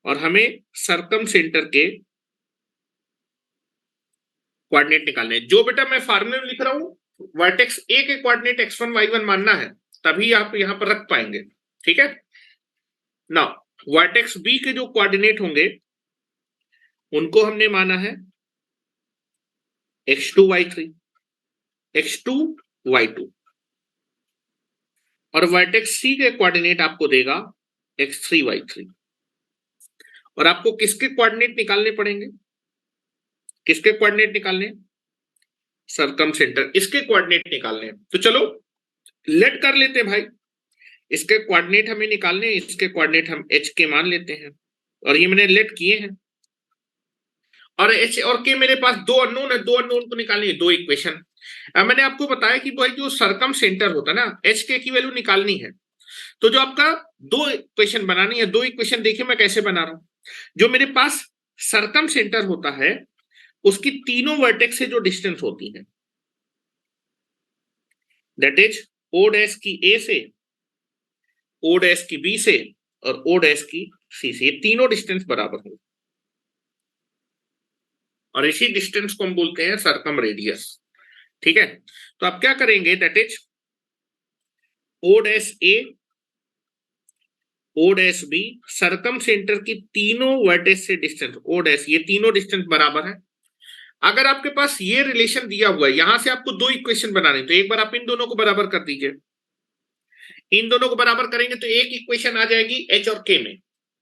और हमें सरकम सेंटर के कोऑर्डिनेट निकालने हैं। जो बेटा मैं फार्मूला लिख रहा हूं, वर्टेक्स ए के कोऑर्डिनेट x1 y1 मानना है, तभी आप यहां पर रख पाएंगे। ठीक है ना? वर्टेक्स बी के जो कोऑर्डिनेट होंगे उनको हमने माना है x2 y3, x2 y2, और वर्टेक्स सी के कोऑर्डिनेट आपको देगा x3 y3। और आपको किसके कोऑर्डिनेट निकालने पड़ेंगे? किसके कोऑर्डिनेट निकालने? सरकम सेंटर, इसके कोऑर्डिनेट निकालने। तो चलो लेट कर लेते हैं भाई, इसके कोऑर्डिनेट हमें निकालने, इसके कोऑर्डिनेट हम h के मान लेते हैं, और ये मैंने लेट किए हैं। और h और k मेरे पास दो अननोन है, दो अननोन को निकालनी है, दो इक्वेशन। मैंने आपको बताया कि भाई जो सरकम सेंटर होता है ना, h k की वैल्यू निकालनी है, तो जो आपका दो इक्वेशन बनानी है, दो इक्वेशन देखिए मैं कैसे बना रहा हूं। जो मेरे पास सरकम सेंटर होता है उसकी तीनों वर्टेक्स से जो डिस्टेंस होती है, दैट इज o डैश की a से, o डैश की b से और o डैश की c से, ये तीनों डिस्टेंस बराबर होंगे, और इसी डिस्टेंस को हम बोलते हैं सरकम रेडियस। ठीक है, तो आप क्या करेंगे, that is o dash a, o dash b, circumcentre की तीनों वर्टेक्स से डिस्टेंस o डैश, ये तीनों डिस्टेंस बराबर है। अगर आपके पास ये रिलेशन दिया हुआ है, यहां से आपको दो इक्वेशन बनानी, तो एक बार आप इन दोनों को बराबर कर दीजिए। इन दोनों को बराबर करेंगे तो एक इक्वेशन आ जाएगी h और k में,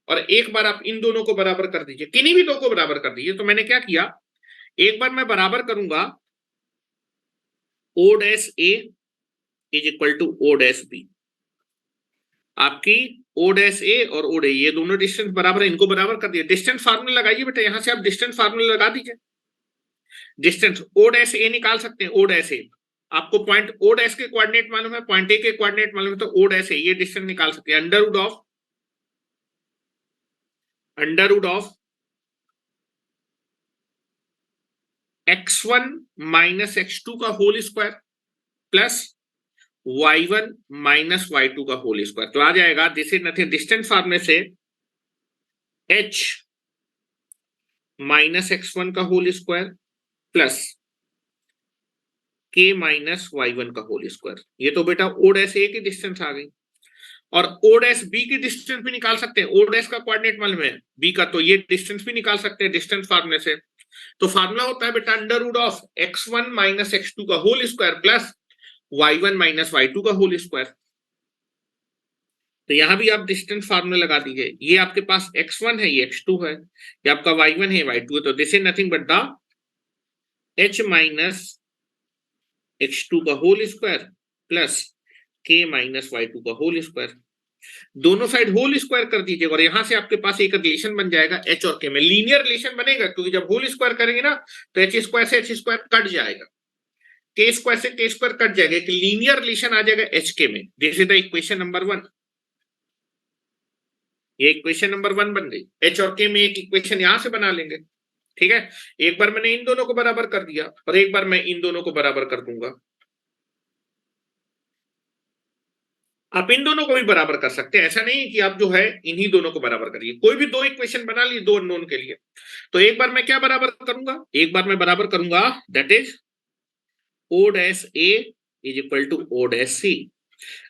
और एक बार आप इन दोनों को बराबर कर दीजिए, किन्हीं भी दो को बराबर कर दीजिए। तो मैंने क्या किया, एक बार मैं बराबर करूंगा o dash a is equal to o dash b। आपकी o डैश a और o डैश, ये दोनों डिस्टेंस बराबर है, इनको बराबर कर दिया। डिस्टेंस फार्मूला लगाइए बेटा, यहां से आप डिस्टेंस फार्मूला लगा दीजिए। डिस्टेंस o डैश a निकाल सकते हैं, o डैश a, आपको पॉइंट o डैश के कोऑर्डिनेट मालूम है, पॉइंट a के कोऑर्डिनेट मालूम है, तो o डैश a ये डिस्टेंस निकाल सकते हैं। Under root of x1 minus x2 का whole square plus y1 minus y2 का होल स्क्वायर, तो आ जाएगा दिस इज नथिंग, डिस्टेंस फार्मूले से h माइनस x1 का whole square plus k minus y1 का होल स्क्वायर। ये तो बेटा o डैश a की डिस्टेंस आ गई, और o डैश b की डिस्टेंस भी निकाल सकते हैं। o डैश का कोऑर्डिनेट मालूम है b का, तो ये डिस्टेंस भी निकाल सकते हैं डिस्टेंस फार्मूले से। तो फार्मूला होता है बेटा under root of x1 minus x2 का whole square plus y1 minus y2 का होल स्क्वायर। तो यहां भी आप डिस्टेंस फार्मूला लगा दीजिए, ये आपके पास x1 है, ये x2 है, ये आपका y1 है, y2 है, तो this is nothing but the h minus x2 का whole square plus k minus y2 का होल स्क्वायर। दोनों साइड होल स्क्वायर कर दीजिएगा और यहां से आपके पास एक रिलेशन बन जाएगा h और k में, लीनियर रिलेशन बनेगा, क्योंकि जब होल स्क्वायर करेंगे ना तो h स्क्वायर से h स्क्वायर कट जाएगा, k स्क्वायर से k स्क्वायर कट जाएगा, एक लीनियर रिलेशन आ जाएगा h k में। This is the equation number 1। ये इक्वेशन नंबर 1 बन गई। h और k में एक इक्वेशन यहां से बना लेंगे, ठीक है। एक बार मैंने इन दोनों को बराबर कर दिया और एक बार मैं इन दोनों को बराबर कर दूंगा। आप इन दोनों को भी बराबर कर सकते हैं, ऐसा नहीं है कि आप जो है इन्हीं दोनों को बराबर करिए, कोई भी दो इक्वेशन बना लिए दो अननोन के लिए। तो एक बार मैं क्या बराबर करूंगा, एक बार मैं बराबर करूंगा that is O dash A is equal to O dash C.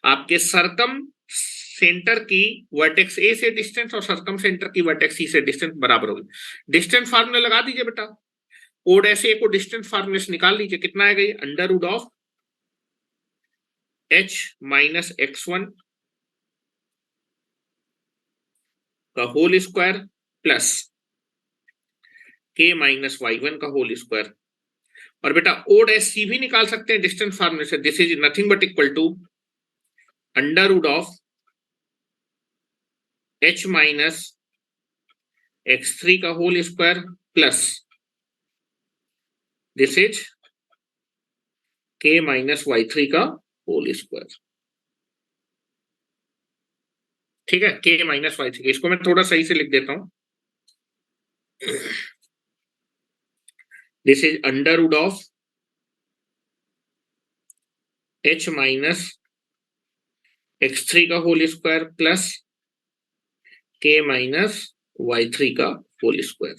आपके सरकम सेंटर की वर्टेक्स ए से डिस्टेंस और सरकम सेंटर की वर्टेक्स सी से डिस्टेंस बराबर होगी। डिस्टेंस फार्मूला लगा दीजिए बेटा, ओ डैश ए को डिस्टेंस फार्मूले से निकाल लीजिए, कितना आएगा ये under root of h minus x1 का whole square plus k minus y1 का होल स्क्वायर। और बेटा ओ डैश सी भी निकाल सकते हैं डिस्टेंस फार्मूले से, this is nothing but equal to under root of h minus x3 का whole square plus this is k minus y3 का होल स्क्वायर, ठीक है, k माइनस y3। इसको मैं थोड़ा सही से लिख देता हूं, this is under root of h minus x3 का whole square plus k minus y3 का होल स्क्वायर,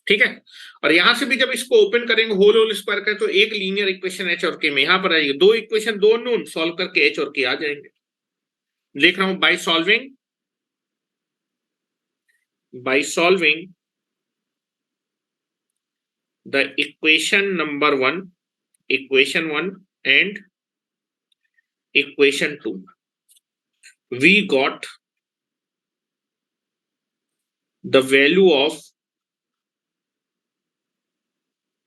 ठीक है। और यहां से भी जब इसको ओपन करेंगे होल होल स्क्वायर करें तो एक लीनियर इक्वेशन h और k में यहां पर आएगी, दो इक्वेशन दो नोन सॉल्व करके h और k आ जाएंगे। लिख रहा हूं by solving the equation number 1, equation 1 and equation 2 we got the value of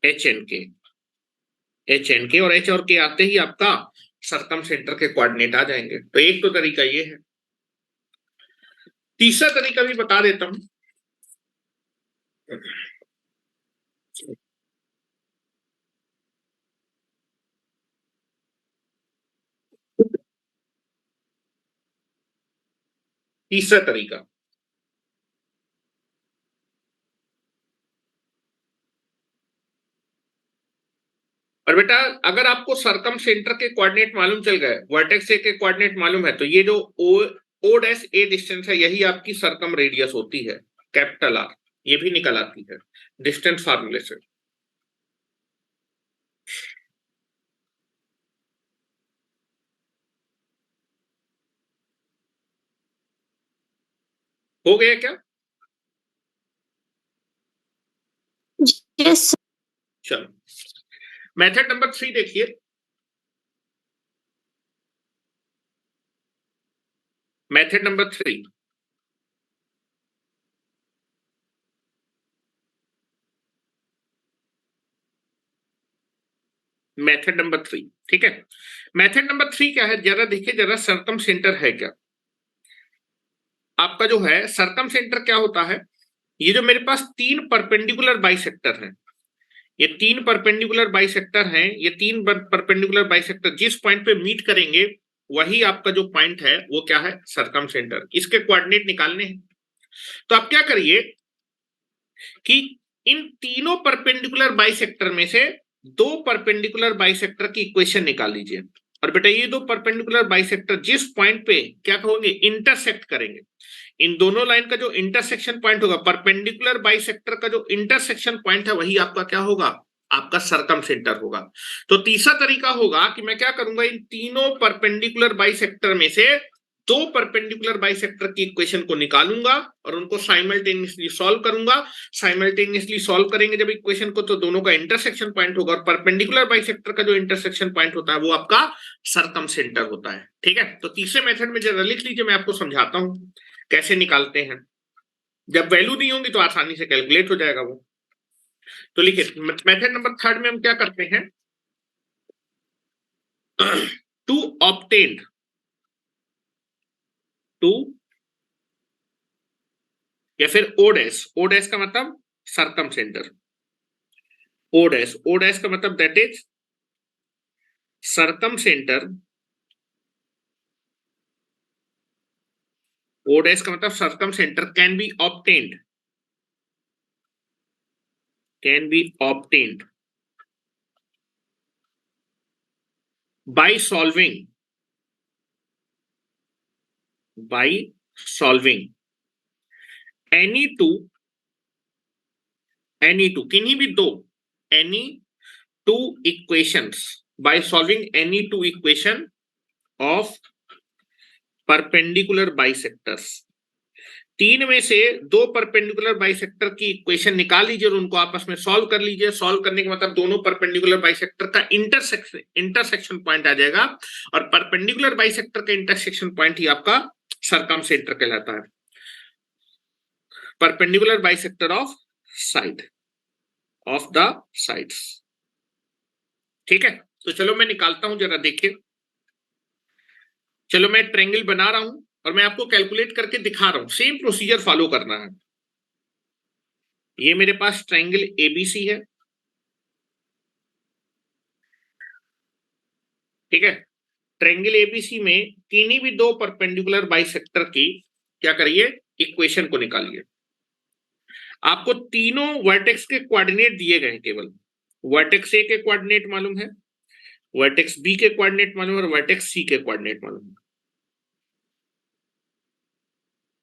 h and k, और h और k आते ही आपका सरकम सेंटर के कोऑर्डिनेट आ जाएंगे। तो एक तो तरीका ये है, तीसरा तरीका भी बता देता हूं। तीसरा तरीका, और बेटा अगर आपको सरकम सेंटर के कोऑर्डिनेट मालूम चल गए, वर्टेक्स ए के कोऑर्डिनेट मालूम है, तो ये जो ओ डैश ए डिस्टेंस है यही आपकी सरकम रेडियस होती है, कैपिटल आर, ये भी निकल आती है डिस्टेंस फार्मूले से। हो गया क्या? यस चलो मेथड नंबर 3 देखिए। मेथड नंबर 3, मेथड नंबर 3, ठीक है। मेथड नंबर 3 क्या है, जरा देखिए जरा, सरकम सेंटर है क्या आपका, जो है सरकम सेंटर क्या होता है, ये जो मेरे पास तीन परपेंडिकुलर बाइसेक्टर हैं, ये तीन परपेंडिकुलर बाइसेक्टर हैं, ये तीन परपेंडिकुलर बाइसेक्टर जिस पॉइंट पे मीट करेंगे वही आपका जो पॉइंट है वो क्या है, सरकम सेंटर। इसके कोऑर्डिनेट निकालने हैं, तो आप क्या करिए कि इन तीनों परपेंडिकुलर बाइसेक्टर में से दो परपेंडिकुलर बाइसेक्टर की इक्वेशन निकाल लीजिए। और बेटा ये दो परपेंडिकुलर बाइसेक्टर जिस पॉइंट पे क्या कहोगे, इंटरसेक्ट करेंगे, इन दोनों लाइन का जो इंटरसेक्शन पॉइंट होगा, परपेंडिकुलर बाइसेक्टर का जो इंटरसेक्शन पॉइंट है वही आपका क्या होगा, आपका सरकम सेंटर होगा। तो तीसरा तरीका होगा कि मैं क्या करूंगा, इन तीनों परपेंडिकुलर बाइसेक्टर में से दो परपेंडिकुलर बाइसेक्टर की इक्वेशन को निकालूंगा और उनको साइमल्टेनियसली सॉल्व करूंगा। साइमल्टेनियसली सॉल्व करेंगे जब इक्वेशन को, तो दोनों का इंटरसेक्शन पॉइंट होगा, और परपेंडिकुलर बाइसेक्टर का जो इंटरसेक्शन पॉइंट होता है वो आपका सर्कमसेंटर होता है। ठीक है, तो तीसरे मेथड में जरा लिख लीजिए, मैं आपको समझाता हूं कैसे निकालते हैं। जब वैल्यू नहीं होंगी तो आसानी से कैलकुलेट हो जाएगा वो। तो लिखिए, मेथड नंबर थर्ड में हम क्या करते हैं, टू ऑब्टेन, टू या फिर ओडेस, ओडेस का मतलब सर्कमसेंटर, ओडेस, ओडेस का मतलब दैट इज सर्कमसेंटर, ओडेस का मतलब circumcentre can be obtained, can be obtained by solving, by solving any two किन्हीं भी दो, any two equations, by solving any two equation of perpendicular bisectors। तीन में से दो परपेंडिकुलर बाइसेक्टर की इक्वेशन निकाल लीजिए और उनको आपस में सॉल्व कर लीजिए। सॉल्व करने का मतलब दोनों परपेंडिकुलर बाइसेक्टर का इंटरसेक्शन पॉइंट आ जाएगा, और परपेंडिकुलर बाइसेक्टर का इंटरसेक्शन पॉइंट ही आपका सर्कमसेंटर कहलाता है, perpendicular bisector of side, of the sides. ठीक है, तो चलो मैं निकालता हूं, जरा देखिए। चलो मैं ट्रायंगल बना रहा हूं और मैं आपको कैलकुलेट करके दिखा रहा हूं, सेम प्रोसीजर फॉलो करना है। ये मेरे पास ट्रायंगल एबीसी है, ठीक है। ट्रायंगल एबीसी में किन्हीं भी दो परपेंडिकुलर बाइसेक्टर की क्या करिए, इक्वेशन को निकालिए। आपको तीनों वर्टेक्स के कोऑर्डिनेट दिए गए हैं, केवल वर्टेक्स ए के कोऑर्डिनेट मालूम है, वर्टेक्स बी के कोऑर्डिनेट मालूम है और वर्टेक्स सी के कोऑर्डिनेट मालूम है,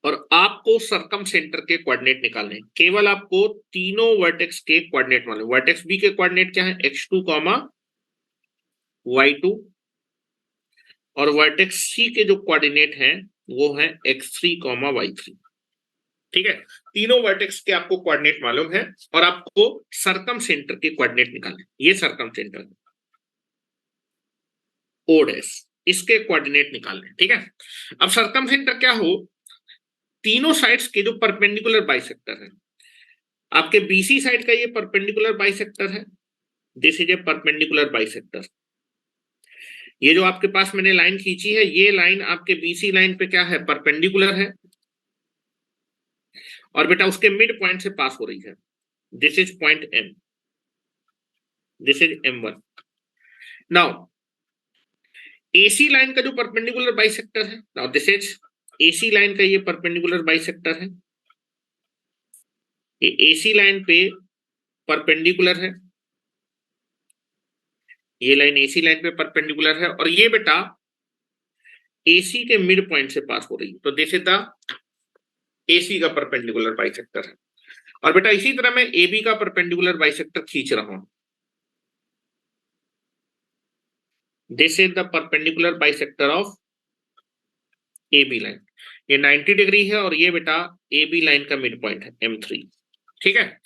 और आपको सर्कमसेंटर के कोऑर्डिनेट निकालने हैं। केवल आपको तीनों वर्टेक्स के कोऑर्डिनेट मालूम है। वर्टेक्स बी के कोऑर्डिनेट क्या है, x2, y2, और वर्टेक्स सी के जो कोऑर्डिनेट हैं वो है x3, y3। ठीक है, तीनों वर्टेक्स के आपको कोऑर्डिनेट मालूम है और आपको सर्कमसेंटर के कोऑर्डिनेट निकालने। ये सर्कमसेंटर ओडेस, इसके कोऑर्डिनेट निकालने। ठीक है, अब सर्कमसेंटर क्या हो, तीनों साइड्स के जो परपेंडिकुलर बाइसेक्टर है, आपके बीसी साइड का ये परपेंडिकुलर बाइसेक्टर है, this is a perpendicular bisector. ये जो आपके पास मैंने लाइन खींची है, ये लाइन आपके बीसी लाइन पे क्या है, परपेंडिकुलर है, और बेटा उसके मिड पॉइंट से पास हो रही है। This is point M, this is M1। Now AC line का जो परपेंडिकुलर बाइसेक्टर है, now this is AC line का ये परपेंडिकुलर बाइसेक्टर है, ये एसी लाइन पे परपेंडिकुलर है, ये लाइन एसी लाइन पे परपेंडिकुलर है, और ये बेटा एसी के मिड पॉइंट से पास हो रही है, तो दिस इज द एसी का परपेंडिकुलर बाइसेक्टर है। और बेटा इसी तरह मैं एबी का परपेंडिकुलर बाइसेक्टर खींच रहा हूं, this is the perpendicular bisector of AB line. ये 90 डिग्री है और ये बेटा AB लाइन का मिड पॉइंट है M3। ठीक है,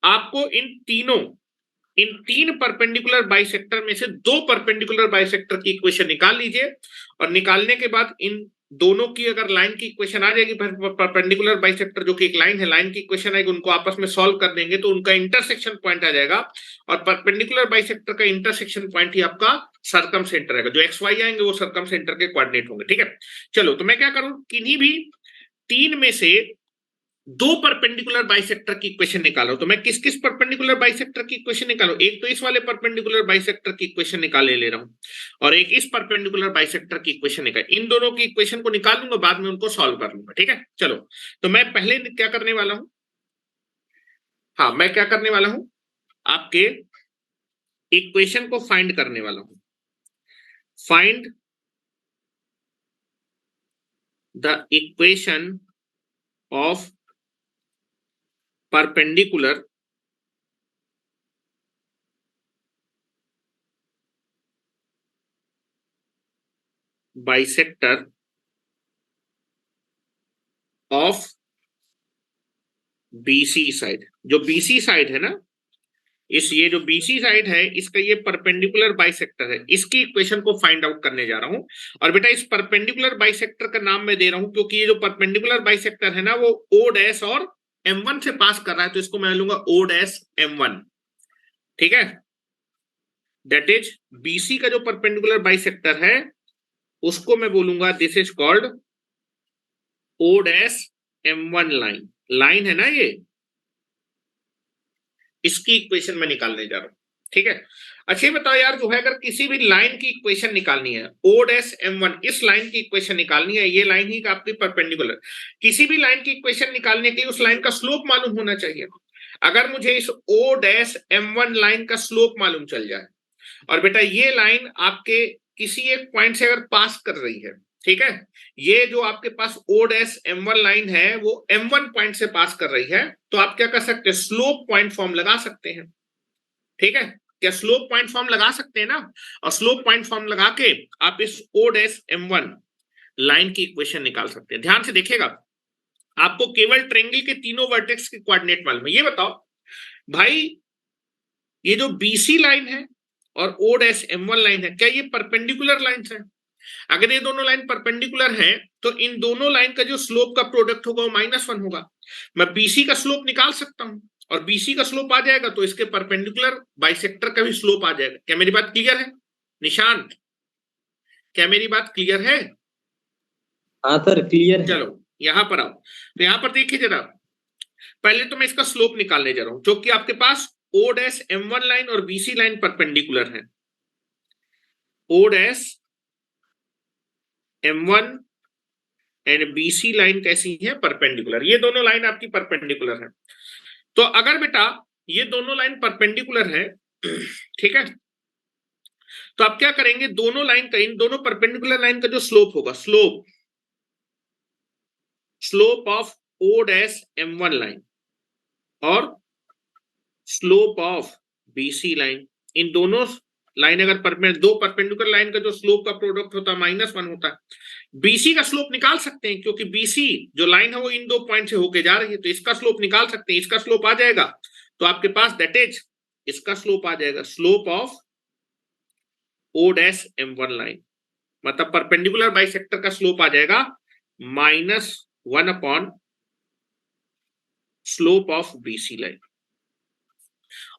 आपको इन तीन परपेंडिकुलर बाइसेक्टर में से दो परपेंडिकुलर बाइसेक्टर की इक्वेशन निकाल लीजिए, और निकालने के बाद इन दोनों की अगर लाइन की इक्वेशन आ जाएगी, परपेंडिकुलर बाइसेक्टर जो कि एक लाइन है, लाइन की इक्वेशन आएगी, उनको आपस में सॉल्व कर देंगे तो उनका इंटरसेक्शन पॉइंट आ जाएगा, और परपेंडिकुलर बाइसेक्टर का इंटरसेक्शन पॉइंट ही आपका सर्कमसेंटर आएगा। जो XY आएंगे वो सर्कमसेंटर के कोऑर्डिनेट होंगे। ठीक है, चलो तो मैं क्या करूं, किन्हीं भी तीन में से दो परपेंडिकुलर बाइसेक्टर की इक्वेशन निकालो। तो मैं किस किस परपेंडिकुलर बाइसेक्टर की इक्वेशन निकालो, एक तो इस वाले परपेंडिकुलर बाइसेक्टर की इक्वेशन निकाले ले रहा हूं, और एक इस परपेंडिकुलर बाइसेक्टर की इक्वेशन निकाल, इन दोनों की इक्वेशन को निकाल लूंगा, बाद में उनको सॉल्व कर लूंगा। ठीक है, चलो तो मैं पहले क्या करने वाला हूं, हाँ मैं क्या करने वाला हूं, आपके इक्वेशन को फाइंड करने वाला हूं। Find the equation of perpendicular bisector of BC side. जो बीसी साइड है ना, ये जो बीसी साइड है इसका ये परपेंडिकुलर बाइसेक्टर है, इसकी इक्वेशन को फाइंड आउट करने जा रहा हूं। और बेटा इस परपेंडिकुलर बाइसेक्टर का नाम मैं दे रहा हूं क्योंकि ये जो परपेंडिकुलर बाइसेक्टर है ना वो ओ डैश और M1 से पास कर रहा है, तो इसको मैं लूंगा O डैश M1। ठीक है, दैट इज BC का जो परपेंडिकुलर बाइसेक्टर है उसको मैं बोलूंगा this is called O dash M1 line. Line है ना ये, इसकी इक्वेशन में निकालने जा रहा हूं। ठीक है, अच्छा ये बताओ यार, जो है अगर किसी भी लाइन की इक्वेशन निकालनी है O डैश M1, इस लाइन की इक्वेशन निकालनी है, ये लाइन ही आपकी परपेंडिकुलर, किसी भी लाइन की इक्वेशन निकालने के लिए उस लाइन का स्लोप मालूम होना चाहिए। अगर मुझे इस O डैश M1 लाइन का स्लोप मालूम चल जाए, और बेटा ये लाइन आपके किसी एक पॉइंट से अगर पास कर रही है, ठीक है, ये जो आपके पास O डैश M1 लाइन है वो M1 पॉइंट से पास कर रही है, तो आप क्या कर सकते हैं, स्लोप पॉइंट फॉर्म लगा सकते हैं। ठीक है, क्या स्लोप पॉइंट फॉर्म लगा सकते हैं ना, और स्लोप पॉइंट फॉर्म लगा के आप इस O डैश M1 लाइन की इक्वेशन निकाल सकते हैं। ध्यान से देखिएगा, आपको केवल ट्रायंगल के तीनों वर्टेक्स के कोऑर्डिनेट मालूम है। ये बताओ भाई, ये जो BC लाइन है और O डैश M1 लाइन है, क्या ये परपेंडिकुलर लाइंस है? अगर ये दोनों लाइन परपेंडिकुलर हैं तो इन दोनों लाइन का जो स्लोप का प्रोडक्ट होगा वो -1 होगा। मैं BC का स्लोप निकाल सकता हूं, और BC का स्लोप आ जाएगा तो इसके परपेंडिकुलर बाइसेक्टर का भी स्लोप आ जाएगा। क्या मेरी बात क्लियर है निशांत? क्या मेरी बात क्लियर है? हाँ सर क्लियर है। चलो यहां पर आओ, तो यहां पर देखिए जरा, पहले तो मैं इसका स्लोप निकालने जा रहा हूं, जो कि आपके पास O डैश M1 लाइन और BC लाइन परपेंडिकुलर है। O dash M1 and BC line कैसी है, परपेंडिकुलर। ये दोनों लाइन आपकी परपेंडिकुलर है। तो अगर बेटा ये दोनों लाइन परपेंडिकुलर है, ठीक है, तो आप क्या करेंगे, दोनों लाइन का, इन दोनों परपेंडिकुलर लाइन का जो स्लोप होगा, slope of O dash M1 line और स्लोप ऑफ BC लाइन, इन दोनों लाइन अगर दो परपेंडिकुलर लाइन का जो स्लोप का प्रोडक्ट होता है -1 होता है, BC का स्लोप निकाल सकते हैं क्योंकि BC जो लाइन है वो इन दो पॉइंट से होके जा रही है, तो इसका स्लोप निकाल सकते हैं। इसका स्लोप आ जाएगा तो आपके पास दैट इज इसका स्लोप आ जाएगा, slope of O dash M1 line, मतलब परपेंडिकुलर बाइसेक्टर का स्लोप आ जाएगा -1 upon slope of BC line.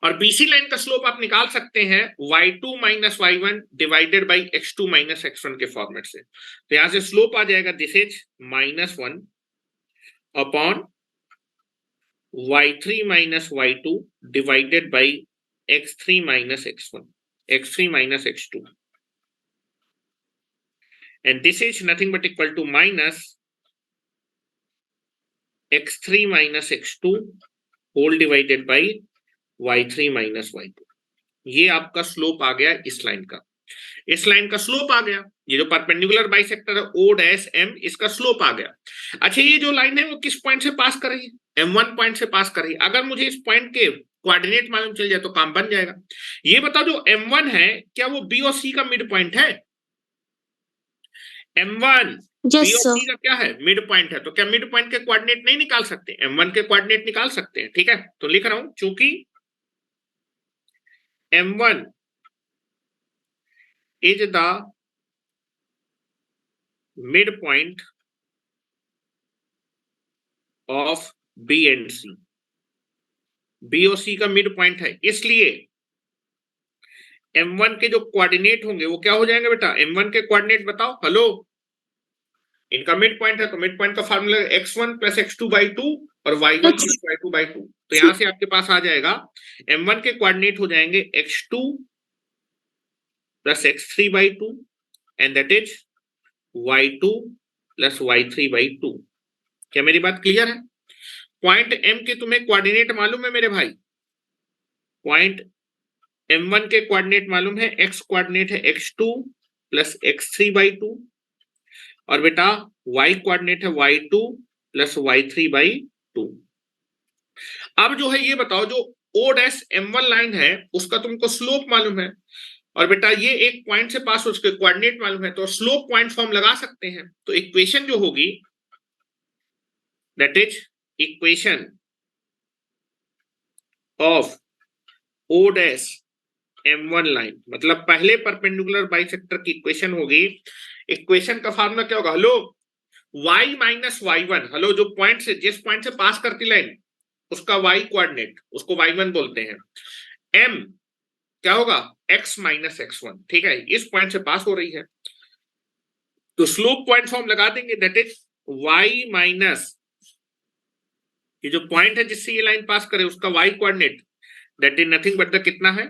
और BC लाइन का स्लोप आप निकाल सकते हैं y2 - y1 divided by x2 - x1 के फॉर्मेट से। तो यहां से स्लोप आ जाएगा this is -1 upon y3 - y2 divided by x3 - x1, x3 - x2, and this is nothing but equal to minus x3 - x2 whole divided by y3 - y2। ये आपका slope आ गया इस लाइन का, इस लाइन का स्लोप आ गया, ये जो परपेंडिकुलर बाइसेक्टर है O डैश M, इसका स्लोप आ गया। अच्छा ये जो लाइन है वो किस पॉइंट से पास कर रही है, M1 पॉइंट से पास कर रही है। अगर मुझे इस पॉइंट के कोऑर्डिनेट मालूम चल जाए तो काम बन जाएगा। ये बताओ जो M1 है क्या वो B और C का मिड पॉइंट है? M1 B और C का क्या है, मिड पॉइंट है। तो क्या मिड पॉइंट के कोऑर्डिनेट नहीं निकाल सकते? M1 के कोऑर्डिनेट निकाल सकते हैं। ठीक है, तो लिख रहा हूं, चूंकि M1 is the midpoint of B and C, B और C का मिड पॉइंट है, इसलिए M1 के जो कोऑर्डिनेट होंगे वो क्या हो जाएंगे बेटा, M1 के कोऑर्डिनेट बताओ, हेलो, इनका मिड पॉइंट है तो मिड पॉइंट का फार्मूला x1 + x2/2 और y1 + y2/2। तो यहां से आपके पास आ जाएगा M1 के कोऑर्डिनेट हो जाएंगे x2 + x3/2 and that is y2 + y3/2। क्या मेरी बात क्लियर है? पॉइंट M के तुम्हें कोऑर्डिनेट मालूम है मेरे भाई, पॉइंट M1 के कोऑर्डिनेट मालूम है, x कोऑर्डिनेट है x2 + x3/2 और बेटा y कोऑर्डिनेट है y2 + y3/2। अब जो है ये बताओ, जो O डैश M1 लाइन है उसका तुमको स्लोप मालूम है, और बेटा ये एक पॉइंट से पास उसके कोऑर्डिनेट मालूम है, तो स्लोप पॉइंट फॉर्म लगा सकते हैं। तो इक्वेशन जो होगी that is equation of O dash M1 line, मतलब पहले परपेंडिकुलर बाइसेक्टर की इक्वेशन होगी। इक्वेशन का फार्मूला क्या होगा? Hello, y minus y1, hello, जो पॉइंट से, जिस पॉइंट से पास करती लाइन उसका y कोऑर्डिनेट, उसको y1 बोलते हैं। m क्या होगा? x माइनस x1, ठीक है, इस पॉइंट से पास हो रही है, तो स्लोप पॉइंट फॉर्म लगा देंगे, दैट इज y माइनस, ये जो पॉइंट है जिससे ये लाइन पास करे उसका y coordinate, that is nothing but the कितना है,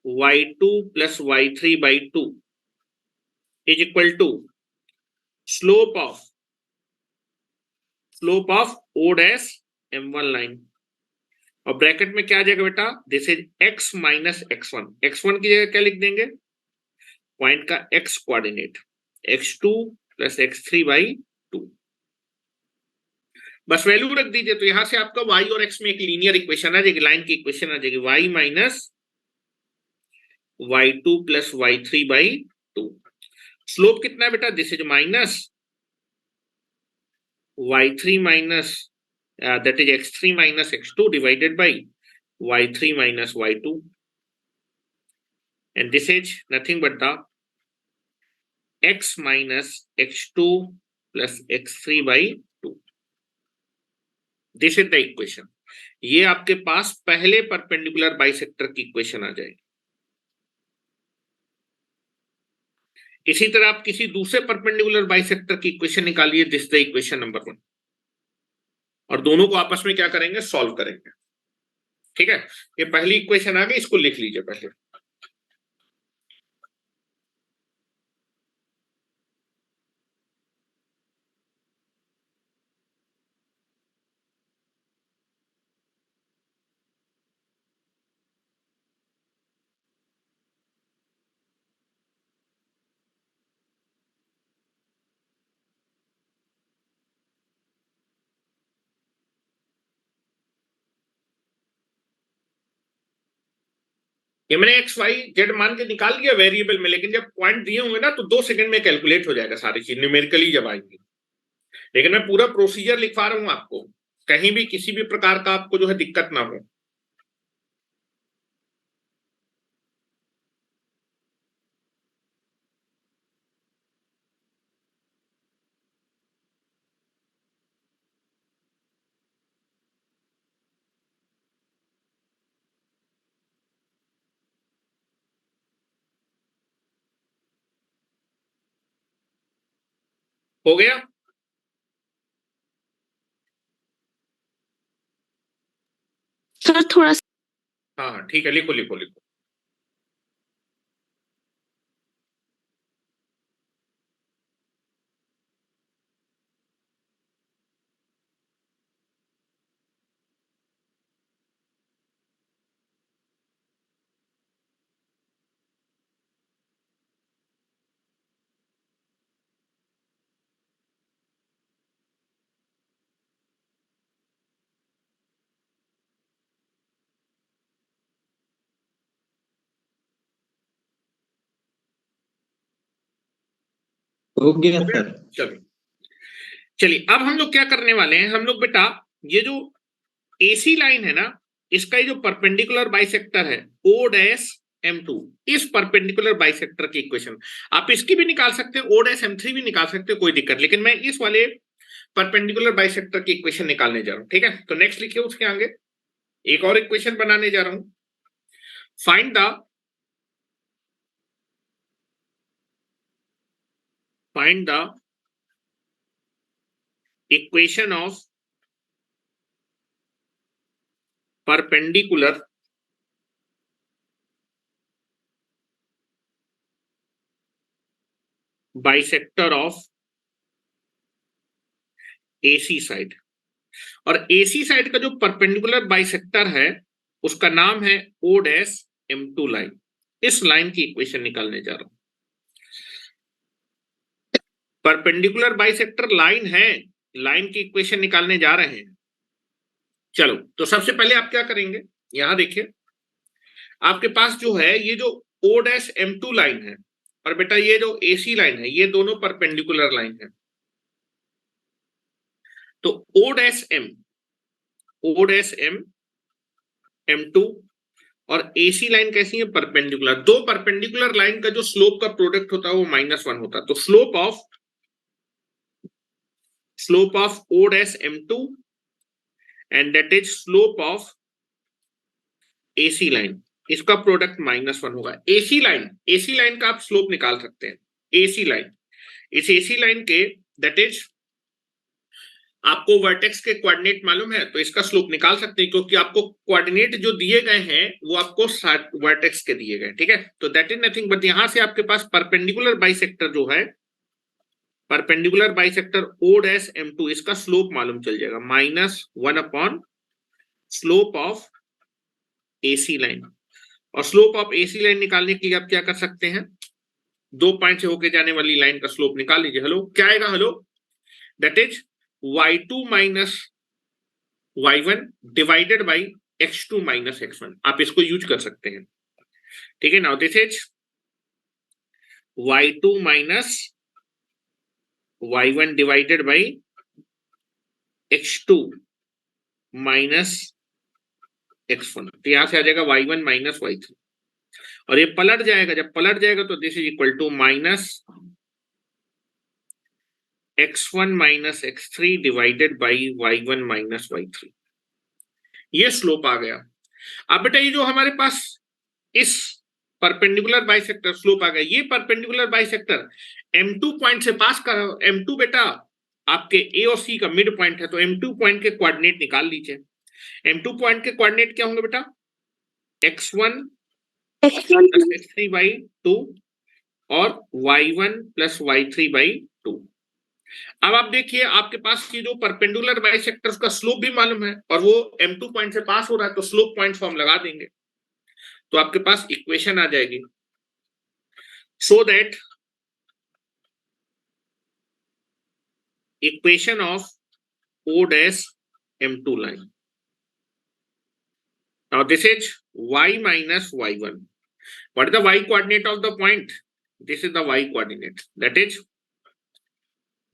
y2 plus y3 by 2 is equal to slope of o dash M1 line, और ब्रैकेट में क्या आ जाएगा बेटा? This is x minus x1, x1 की जगह क्या लिख देंगे? पॉइंट का x coordinate, x2 plus x3 by 2, बस वैल्यू रख दीजिए, तो यहां से आपका y और x में एक लीनियर इक्वेशन आ जाएगी, लाइन की इक्वेशन आ जाएगी, y minus y2 plus y3 by 2। Slope कितना है बेटा? This is minus y3 minus that is x3 minus x2 divided by y3 minus y2, and this is nothing but the x minus x2 plus x3 by 2. This is the equation. ये आपके पास पहले perpendicular bisector की equation आ जाएगी। इसी तरह आप किसी दूसरे परपेंडिकुलर बाइसेक्टर की इक्वेशन निकालिए, दिस द इक्वेशन नंबर 1, और दोनों को आपस में क्या करेंगे? सॉल्व करेंगे, ठीक है। ये पहली इक्वेशन आ गई, इसको लिख लीजिए पहले। ये मैंने एक्स वाई जेड मान के निकाल लिया वेरिएबल में, लेकिन जब पॉइंट दिए होंगे ना तो 2 सेकंड में कैलकुलेट हो जाएगा सारी चीज न्यूमेरिकली जब आएंगी, लेकिन मैं पूरा प्रोसीजर लिखवा रहा हूं आपको, कहीं भी किसी भी प्रकार का आपको जो है दिक्कत ना हो गया। सर थोड़ा हाँ ठीक है, लिखो लिखो लिखो। हो गया हो गया, सर। चलो चलिए, अब हम लोग क्या करने वाले हैं, हम लोग बेटा ये जो एसी लाइन है ना, इसका ये जो परपेंडिकुलर बाइसेक्टर है ओ डैश M2, इस परपेंडिकुलर बाइसेक्टर की इक्वेशन आप इसकी भी निकाल सकते हैं, ओ डैश M3 भी निकाल सकते हैं, कोई दिक्कत, लेकिन मैं इस वाले परपेंडिकुलर बाइसेक्टर की इक्वेशन निकालने जा रहा हूं, ठीक है। तो नेक्स्ट लिखिए, उसके आगे एक और इक्वेशन बनाने जा रहा हूं। Find the equation of perpendicular bisector of AC side, और एसी साइड का जो परपेंडिकुलर बाइसेक्टर है उसका नाम है ओ डैश M2 लाइन। इस लाइन की इक्वेशन निकालने जा रहा हूं। परपेंडिकुलर बाइसेक्टर लाइन है, लाइन की इक्वेशन निकालने जा रहे हैं। चलो, तो सबसे पहले आप क्या करेंगे, यहां देखिए आपके पास जो है ये जो ओ डैश M2 लाइन है और बेटा ये जो एसी लाइन है, ये दोनों परपेंडिकुलर लाइन है। तो O डैश M M2 और AC लाइन कैसी है, परपेंडिकुलर। दो परपेंडिकुलर लाइन का जो स्लोप का प्रोडक्ट होता है वो -1 होता है। तो slope of O dash M2 and that is slope of AC line, इसका प्रोडक्ट -1 होगा। AC लाइन का आप स्लोप निकाल सकते हैं। AC लाइन, इस AC लाइन के दैट इज आपको वर्टेक्स के कोऑर्डिनेट मालूम है तो इसका स्लोप निकाल सकते हैं, क्योंकि आपको कोऑर्डिनेट जो दिए गए हैं वो आपको वर्टेक्स के दिए गए, ठीक है। तो दैट इज नथिंग बट यहां से आपके पास परपेंडिकुलर बाइसेक्टर जो है, perpendicular bisector O dash M2, इसका स्लोप मालूम चल जाएगा -1 upon slope of AC line. और स्लोप ऑफ AC लाइन निकालने के लिए आप क्या कर सकते हैं, 2 पॉइंट से होके जाने वाली लाइन का स्लोप निकाल लीजिए। हेलो क्या आएगा, hello that is y2 minus y1 divided by x2 minus x1। आप इसको यूज कर सकते हैं, ठीक है। Now this is y2 minus y1 divided by x2 minus x1। तो यहां से आ जाएगा y1 माइनस y3 और ये पलट जाएगा। जब पलट जाएगा तो this is equal to minus x1 minus x3 divided by y1 minus y3। ये स्लोप आ गया। अब बेटा ये जो हमारे पास इस परपेंडिकुलर बाइसेक्टर स्लोप आ गया, ये परपेंडिकुलर बाइसेक्टर M2 पॉइंट से पास कर, M2 बेटा आपके A और C का मिड पॉइंट है, तो M2 पॉइंट के कोऑर्डिनेट निकाल लीजिए। M2 पॉइंट के कोऑर्डिनेट क्या होंगे बेटा, x1 प्लस x3 बाई 2 और y1 प्लस y3 बाई 2। अब आप देखिए आपके पास ये जो परपेंडिकुलर बाइसेक्टर्स का स्लोप भी मालूम है और वो M2 पॉइंट से पास हो रहा है, तो स्लोप पॉइंट फॉर्म लगा देंगे तो आपके पास इक्वेशन आ जाएगी। So that equation of O dash M2 line. Now this is y minus y1. What is the y coordinate of the point? This is the y coordinate. That is,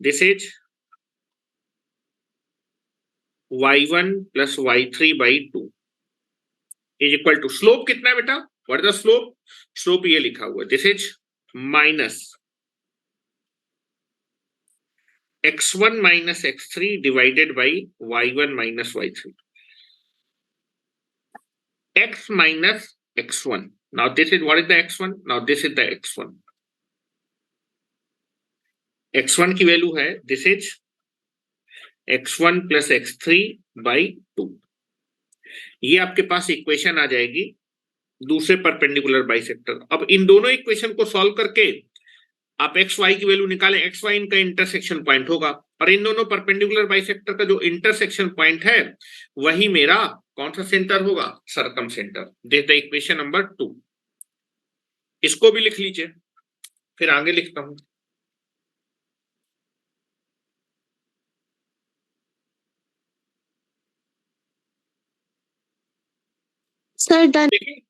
this is y1 plus y3 by 2 is equal to slope कितना है बेटा? What is the slope? Slope ये लिखा हुआ है. This is minus x1 minus x3 divided by y1 minus y3. X minus x1. Now this is what is the x1? Now this is the x1. x1 की value है this is x1 plus x3 by 2. ये आपके पास equation आ जाएगी दूसरे perpendicular bisector. अब इन दोनों equation को solve करके आप एक्स वाई की वैल्यू निकालें, एक्स वाई इनका इंटरसेक्शन पॉइंट होगा और इन दोनों परपेंडिकुलर बाइसेक्टर का जो इंटरसेक्शन पॉइंट है वही मेरा कौन सा सेंटर होगा, circumcentre. This the equation number 2। इसको भी लिख लीजिए, फिर आगे लिखता हूं। Sir done. देखिए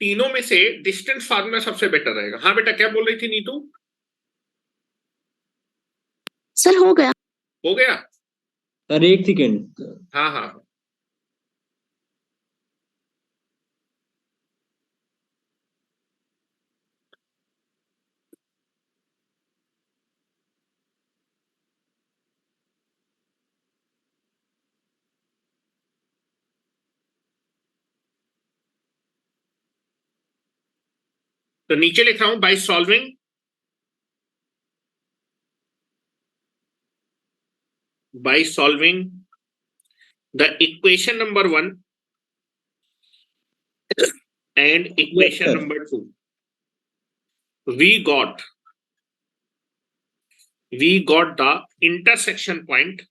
तीनों में से डिस्टेंस फार्मूला सबसे बेटर रहेगा। हाँ बेटा क्या बोल रही थी नीतू? सर हो गया। हो गया सर 1 सेकेंड। हाँ हाँ तो नीचे लिख रहा हूं by solving the equation number 1 and equation number 2 we got the intersection point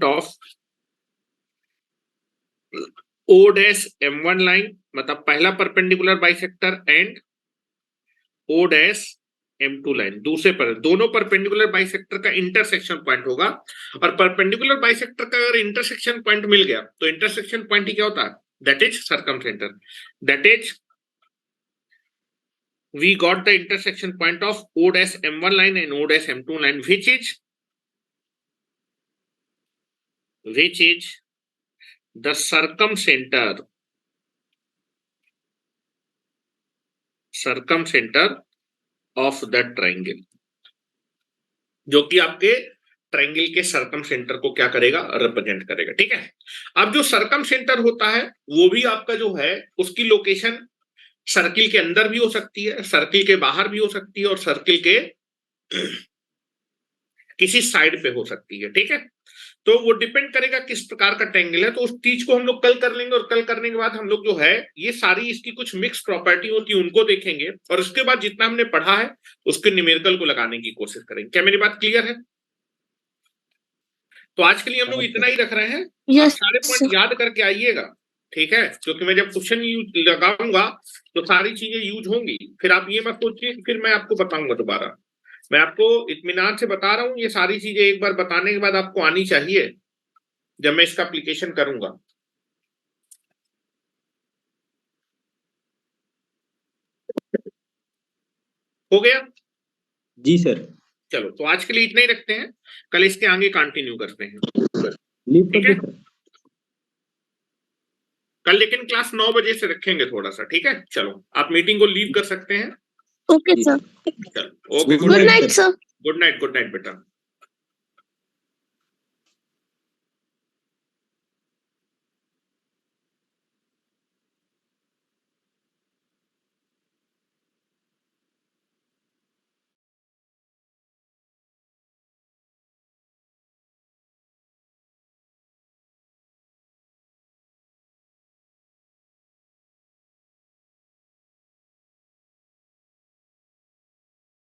of O dash M1 line, मतलब पहला perpendicular bisector and O dash M2 line दूसरे पर, दोनों परपेंडिकुलर बाइसेक्टर का इंटरसेक्शन पॉइंट होगा। और परपेंडिकुलर बाइसेक्टर का अगर इंटरसेक्शन पॉइंट मिल गया तो इंटरसेक्शन पॉइंट ही क्या होता है, that is circum centre. That is we got the intersection point of O dash M1 line and O dash M2 line, which is the circumcenter of the triangle, जो कि आपके triangle के circum centre को क्या करेगा, represent करेगा। ठीक है, अब जो सर्कम सेंटर होता है वो भी आपका जो है उसकी लोकेशन सर्किल के अंदर भी हो सकती है, सर्किल के बाहर भी हो सकती है और सर्किल के किसी साइड पे हो सकती है। ठीक है, तो वो डिपेंड करेगा किस प्रकार का ट्रायंगल है। तो उस चीज को हम लोग कल कर लेंगे और कल करने के बाद हम लोग जो है ये सारी इसकी कुछ मिक्स प्रॉपर्टी होती है उनको देखेंगे और उसके बाद जितना हमने पढ़ा है उसके न्यूमेरिकल को लगाने की कोशिश करेंगे। क्या मेरी बात क्लियर है? तो आज के लिए हम लोग इतना ही रख रहे हैं। आप सारे पॉइंट याद करके आइएगा, ठीक है, क्योंकि मैं जब क्वेश्चन लगाऊंगा तो सारी चीजें यूज होंगी। फिर आप ये मत सोचिए फिर मैं आपको बताऊंगा दोबारा। मैं आपको इत्मीनान से बता रहा हूं, ये सारी चीजें एक बार बताने के बाद आपको आनी चाहिए जब मैं इसका एप्लीकेशन करूंगा। हो गया? जी सर। चलो, तो आज के लिए इतना ही रखते हैं, कल इसके आगे कंटिन्यू करते हैं। ठीक है, कल लेकिन क्लास 9 बजे से रखेंगे थोड़ा सा। ठीक है, चलो आप मीटिंग को लीव कर सकते हैं। Okay sir. चलो, okay, good night sir. Good night बेटा।